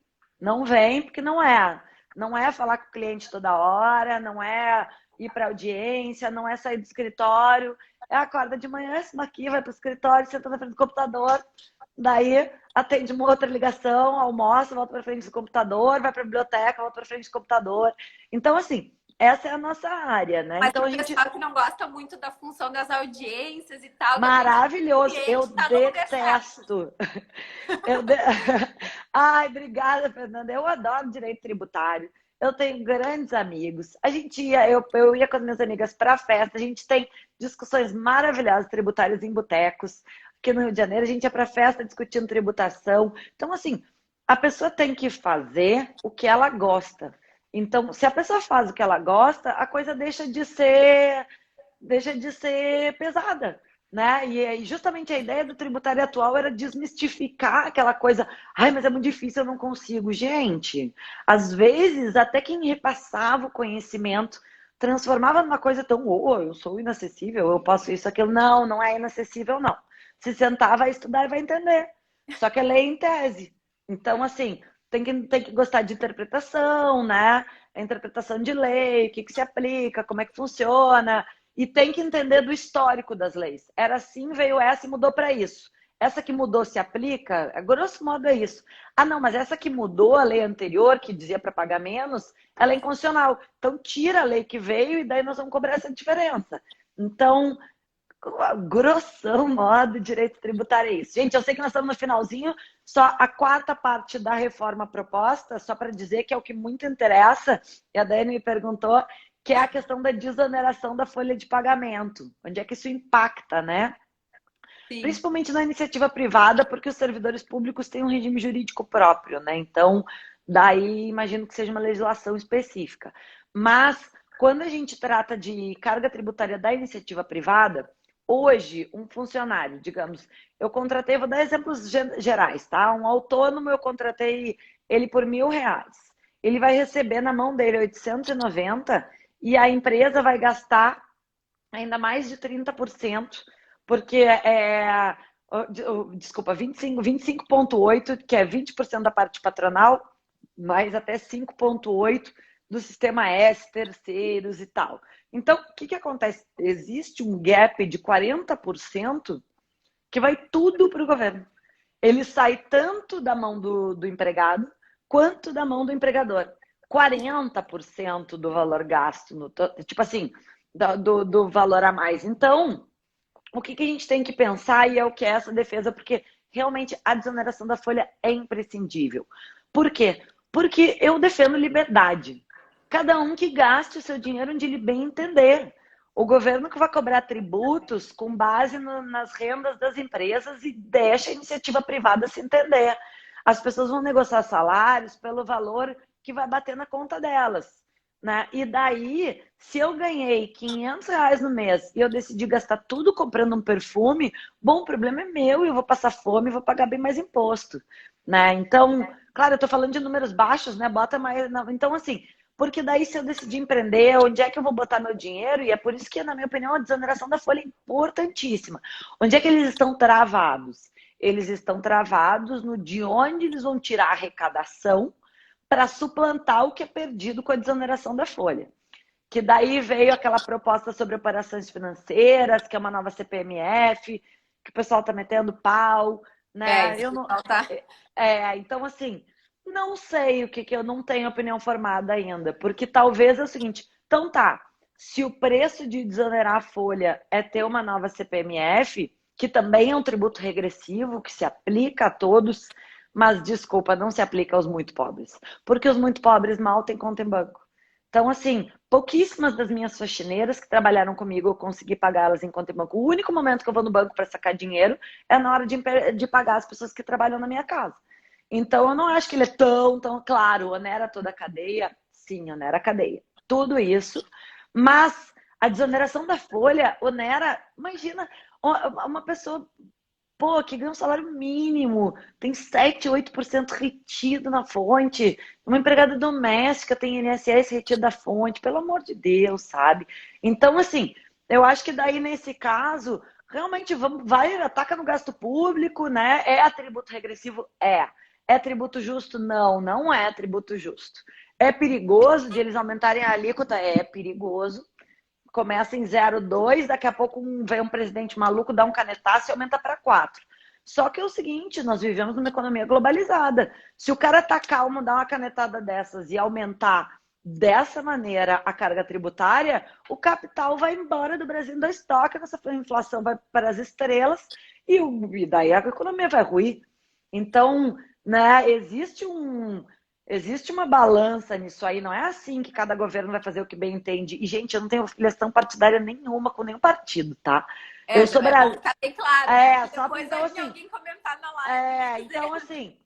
Não vem, porque não é. Não é falar com o cliente toda hora, não é ir para audiência, não é sair do escritório. É acorda de manhã, se maquia, vai para o escritório, senta na frente do computador, daí atende uma outra ligação, almoça, volta para frente do computador, vai para a biblioteca, volta para frente do computador. Então, assim, essa é a nossa área, né? Mas Então para a o gente. pessoal que não gosta muito da função das audiências e tal, depende do Maravilhoso, eu cliente, tá no lugar certo. detesto. Eu de... Ai, obrigada, Fernanda. Eu adoro direito tributário. Eu tenho grandes amigos. A gente ia, eu ia com as minhas amigas para festa. A gente tem discussões maravilhosas tributárias em botecos. Aqui no Rio de Janeiro, a gente ia para festa discutindo tributação. Então, assim, a pessoa tem que fazer o que ela gosta. Então, se a pessoa faz o que ela gosta, a coisa deixa de ser pesada, né? E justamente a ideia do tributário atual era desmistificar aquela coisa, ai, mas é muito difícil, eu não consigo. Gente, às vezes, até quem repassava o conhecimento transformava numa coisa tão, eu sou inacessível, eu posso isso, aquilo. Não, não é inacessível, não. Se sentar, vai estudar e vai entender. Só que é lei em tese. Então, assim, tem que gostar de interpretação, né? A interpretação de lei, o que que se aplica, como é que funciona, e tem que entender do histórico das leis. Era assim, veio essa e mudou para isso. Essa que mudou se aplica? A grosso modo é isso. Ah, não, mas essa que mudou a lei anterior, que dizia para pagar menos, ela é inconstitucional. Então tira a lei que veio e daí nós vamos cobrar essa diferença. Então, grossão modo, direito tributário é isso. Gente, eu sei que nós estamos no finalzinho, só a quarta parte da reforma proposta, só para dizer que é o que muito interessa, e a Dani me perguntou, que é a questão da desoneração da folha de pagamento. Onde é que isso impacta, né? Sim. Principalmente na iniciativa privada, porque os servidores públicos têm um regime jurídico próprio, né? Então, daí imagino que seja uma legislação específica. Mas, quando a gente trata de carga tributária da iniciativa privada, hoje, um funcionário, digamos, eu contratei, vou dar exemplos gerais, tá? Um autônomo, eu contratei ele por R$ 1.000. Ele vai receber na mão dele 890 e a empresa vai gastar ainda mais de 30%, porque desculpa, 25,8, que é 20% da parte patronal, mais até 5,8 do sistema S, terceiros e tal. Então, o que acontece? Existe um gap de 40% que vai tudo para o governo. Ele sai tanto da mão do empregado quanto da mão do empregador. 40% do valor gasto, tipo assim, do valor a mais. Então, o que a gente tem que pensar, e é o que é essa defesa, porque realmente a desoneração da folha é imprescindível. Por quê? Porque eu defendo liberdade. Cada um que gaste o seu dinheiro onde ele bem entender. O governo que vai cobrar tributos com base nas rendas das empresas e deixa a iniciativa privada se entender. As pessoas vão negociar salários pelo valor que vai bater na conta delas. Né? E daí, se eu ganhei R$ 500 no mês e eu decidi gastar tudo comprando um perfume, bom, o problema é meu, eu vou passar fome e vou pagar bem mais imposto. Né? Então, claro, eu estou falando de números baixos, né? Bota mais. Então, assim, Porque daí, se eu decidir empreender, onde é que eu vou botar meu dinheiro? E é por isso que, na minha opinião, a desoneração da folha é importantíssima. Onde é que eles estão travados? Eles estão travados no de onde eles vão tirar a arrecadação para suplantar o que é perdido com a desoneração da folha. Que daí veio aquela proposta sobre operações financeiras, que é uma nova CPMF, que o pessoal está metendo pau, né? Isso Eu não... tá. Então, assim, não sei o que eu não tenho opinião formada ainda, porque talvez é o seguinte, então tá, se o preço de desonerar a folha é ter uma nova CPMF, que também é um tributo regressivo, que se aplica a todos, mas, desculpa, não se aplica aos muito pobres, porque os muito pobres mal têm conta em banco. Então, assim, pouquíssimas das minhas faxineiras que trabalharam comigo, eu consegui pagá-las em conta em banco. O único momento que eu vou no banco para sacar dinheiro é na hora de pagar as pessoas que trabalham na minha casa. Então, eu não acho que ele é tão claro. Onera toda a cadeia? Sim, onera a cadeia. Tudo isso. Mas a desoneração da folha onera, imagina, uma pessoa, pô, que ganha um salário mínimo, tem 7, 8% retido na fonte. Uma empregada doméstica tem INSS retido da fonte, pelo amor de Deus, sabe? Então, assim, eu acho que daí, nesse caso, realmente ataca no gasto público, né? É atributo regressivo? É. É tributo justo? Não, não é tributo justo. É perigoso de eles aumentarem a alíquota? É perigoso. Começa em 0,2, daqui a pouco vem um presidente maluco, dá um canetaço e aumenta para 4. Só que é o seguinte, nós vivemos numa economia globalizada. Se o cara tá calmo, dar uma canetada dessas e aumentar dessa maneira a carga tributária, o capital vai embora do Brasil em dois toques, essa inflação vai para as estrelas e daí a economia vai ruir. Então, né, existe uma balança nisso aí, não é assim que cada governo vai fazer o que bem entende. E, gente, eu não tenho filiação partidária nenhuma com nenhum partido, tá? Eu sou É bom ficar bem claro, né? Porque só depois então vai vir assim, alguém comentar na live, né? então assim,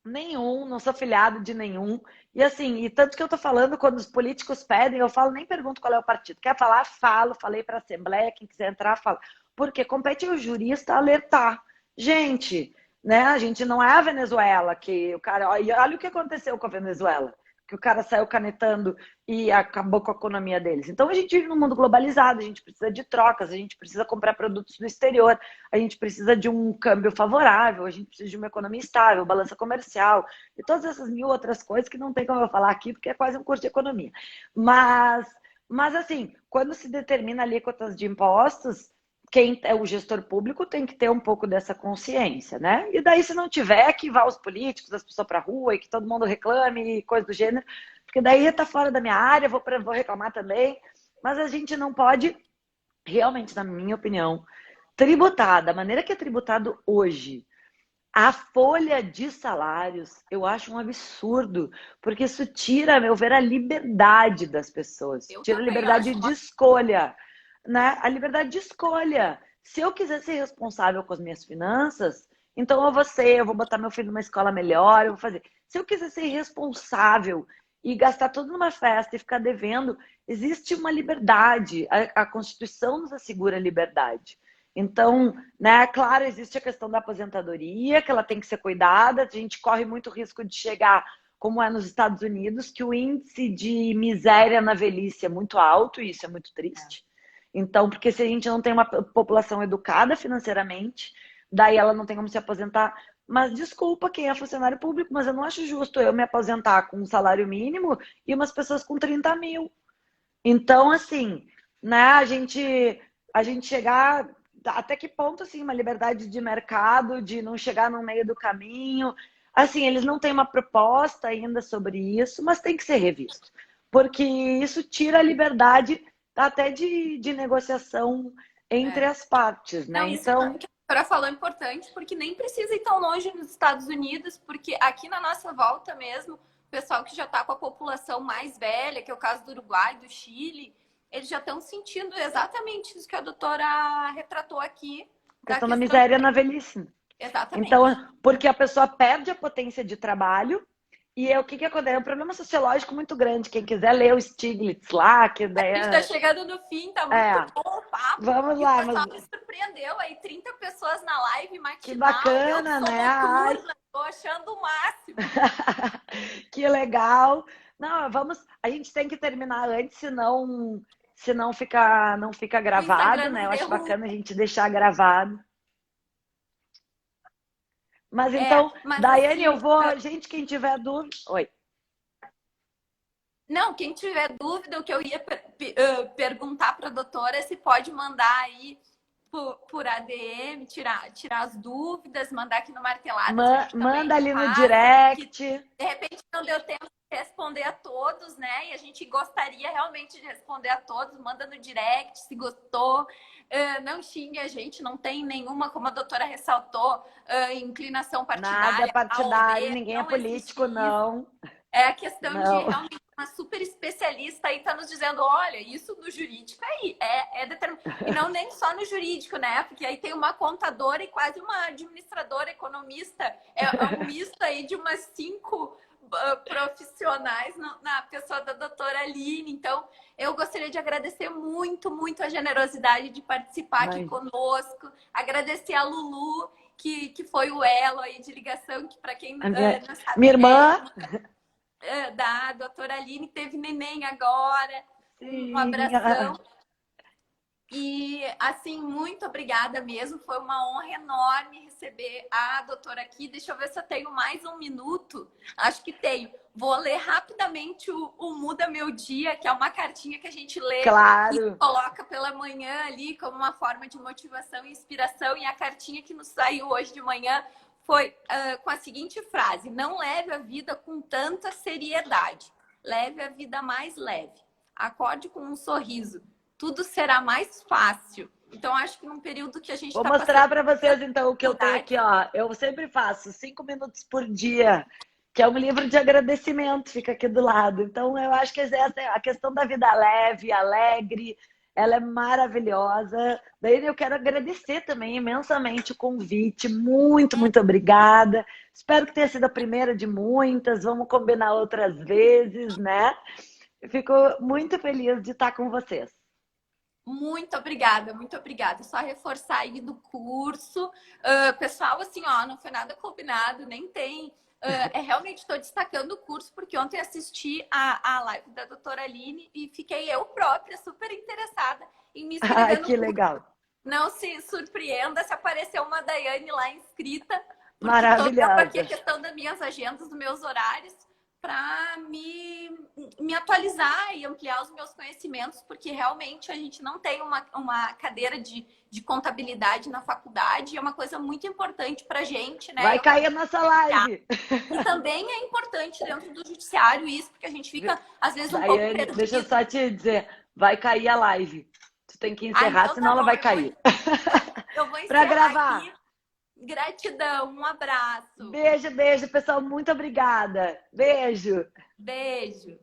nenhum, não sou filiado de nenhum. E assim, e tanto que eu tô falando, quando os políticos pedem, eu falo, nem pergunto qual é o partido. Quer falar? Falo, falei pra Assembleia, quem quiser entrar, fala. Porque compete ao jurista alertar. Gente, né? A gente não é a Venezuela, que o cara. Olha o que aconteceu com a Venezuela. Que o cara saiu canetando e acabou com a economia deles. Então a gente vive num mundo globalizado, a gente precisa de trocas, a gente precisa comprar produtos do exterior, a gente precisa de um câmbio favorável, a gente precisa de uma economia estável, balança comercial e todas essas mil outras coisas que não tem como eu falar aqui, porque é quase um curso de economia. Mas assim, quando se determina alíquotas de impostos, quem é o gestor público tem que ter um pouco dessa consciência, né? E daí, se não tiver, que vá os políticos, as pessoas para a rua e que todo mundo reclame e coisa do gênero, porque daí está fora da minha área, vou reclamar também. Mas a gente não pode, realmente, na minha opinião, tributar da maneira que é tributado hoje. A folha de salários, eu acho um absurdo, porque isso tira, a meu ver, a liberdade das pessoas, Eu tira a também liberdade acho de uma... escolha, né? A liberdade de escolha. Se eu quiser ser responsável com as minhas finanças, então eu vou botar meu filho numa escola melhor, eu vou fazer. Se eu quiser ser responsável e gastar tudo numa festa e ficar devendo, existe uma liberdade. A Constituição nos assegura a liberdade. Então, né, claro, existe a questão da aposentadoria, que ela tem que ser cuidada, a gente corre muito risco de chegar, como é nos Estados Unidos, que o índice de miséria na velhice é muito alto, e isso é muito triste. Então, porque se a gente não tem uma população educada financeiramente, daí ela não tem como se aposentar. Mas desculpa quem é funcionário público, mas eu não acho justo eu me aposentar com um salário mínimo e umas pessoas com 30 mil. Então, assim, né, a gente chegar até que ponto, assim, uma liberdade de mercado, de não chegar no meio do caminho. Assim, eles não têm uma proposta ainda sobre isso, mas tem que ser revisto. Porque isso tira a liberdade até de negociação entre as partes, né? Não, isso Então, que a senhora falou é importante, porque nem precisa ir tão longe nos Estados Unidos, porque aqui na nossa volta mesmo, o pessoal que já está com a população mais velha, que é o caso do Uruguai, do Chile, eles já estão sentindo exatamente isso que a doutora retratou aqui, da questão da questão... miséria na velhice. Então, Exatamente. porque a pessoa perde a potência de trabalho. E o que acontece? É um problema sociológico muito grande. Quem quiser ler o Stiglitz lá, que A daí gente está chegando no fim, tá muito bom o papo. vamos E o lá, mas pessoal me surpreendeu aí, 30 pessoas na live que matinal. Eu que bacana, sou né? Ai, noturna, tô achando o máximo. que legal. Não, vamos. A gente tem que terminar antes, senão não fica O gravado, Instagram né? nos Eu acho derruba. bacana a gente deixar gravado. Mas então, Mas Daiane, eu assim, vou. Gente, quem tiver dúvida. Oi. não, quem tiver dúvida, o que eu ia perguntar para a doutora é se pode mandar aí por ADM, tirar as dúvidas, mandar aqui no Marteladas, a gente também Manda ali no repassa, porque direct. de repente não deu tempo de responder a todos, né? E a gente gostaria realmente de responder a todos. Manda no direct se gostou. Não xingue a gente, não tem nenhuma, como a doutora ressaltou, inclinação Nada partidária, A ou partidário, B, ninguém é não existe político, isso. não. É a questão de Não. realmente uma super especialista aí tá nos dizendo, olha, isso no jurídico aí é determinado. E não nem só no jurídico, né? Porque aí tem uma contadora e quase uma administradora, economista. É um misto aí de umas 5 profissionais na pessoa da doutora Aline. Então, eu gostaria de agradecer muito, muito a generosidade de participar aqui Mas, conosco. Agradecer a Lulu, que foi o elo aí de ligação, que para quem não minha sabe, irmã. da doutora Aline, teve neném agora. Um Sim. abração. E, assim, muito obrigada mesmo. Foi uma honra enorme receber a doutora aqui. Deixa eu ver se eu tenho mais um minuto. Acho que tenho. Vou ler rapidamente o Muda Meu Dia, que é uma cartinha que a gente lê e Claro. coloca pela manhã ali como uma forma de motivação e inspiração. E a cartinha que nos saiu hoje de manhã foi com a seguinte frase: não leve a vida com tanta seriedade. Leve a vida mais leve. Acorde com um sorriso. Tudo será mais fácil. Então, acho que num período que a gente Vou está mostrar passando para vocês, então, o que eu tenho dificuldade, aqui, ó. Eu sempre faço 5 minutos por dia, que é um livro de agradecimento, fica aqui do lado. Então, eu acho que essa é a questão da vida leve, alegre, ela é maravilhosa. Daí eu quero agradecer também imensamente o convite. Muito, muito obrigada. Espero que tenha sido a primeira de muitas. Vamos combinar outras vezes, né? Eu fico muito feliz de estar com vocês. muito obrigada, muito obrigada. Só reforçar aí do curso. Pessoal, assim, ó, não foi nada combinado, nem tem. Realmente estou destacando o curso, porque ontem assisti a live da doutora Aline e fiquei eu própria super interessada em me Ai, inscrever no que curso. legal. Não se surpreenda se aparecer uma Daiane lá inscrita, porque estou vendo aqui a Maravilhosa. questão das minhas agendas, dos meus horários, para me atualizar e ampliar os meus conhecimentos, porque realmente a gente não tem uma cadeira de contabilidade na faculdade, e é uma coisa muito importante para a gente, né? Vai Eu trabalho cair a nossa live. e também é importante dentro do judiciário isso, porque a gente fica, às vezes, um pouco Daiane, deixa eu perdido. só te dizer, vai cair a live. Tu tem que Ah, encerrar, então senão tá ela bom, vai cair. eu vou Para encerrar gravar. aqui. Gratidão, um abraço. Beijo, beijo, pessoal. Muito obrigada. Beijo. Beijo.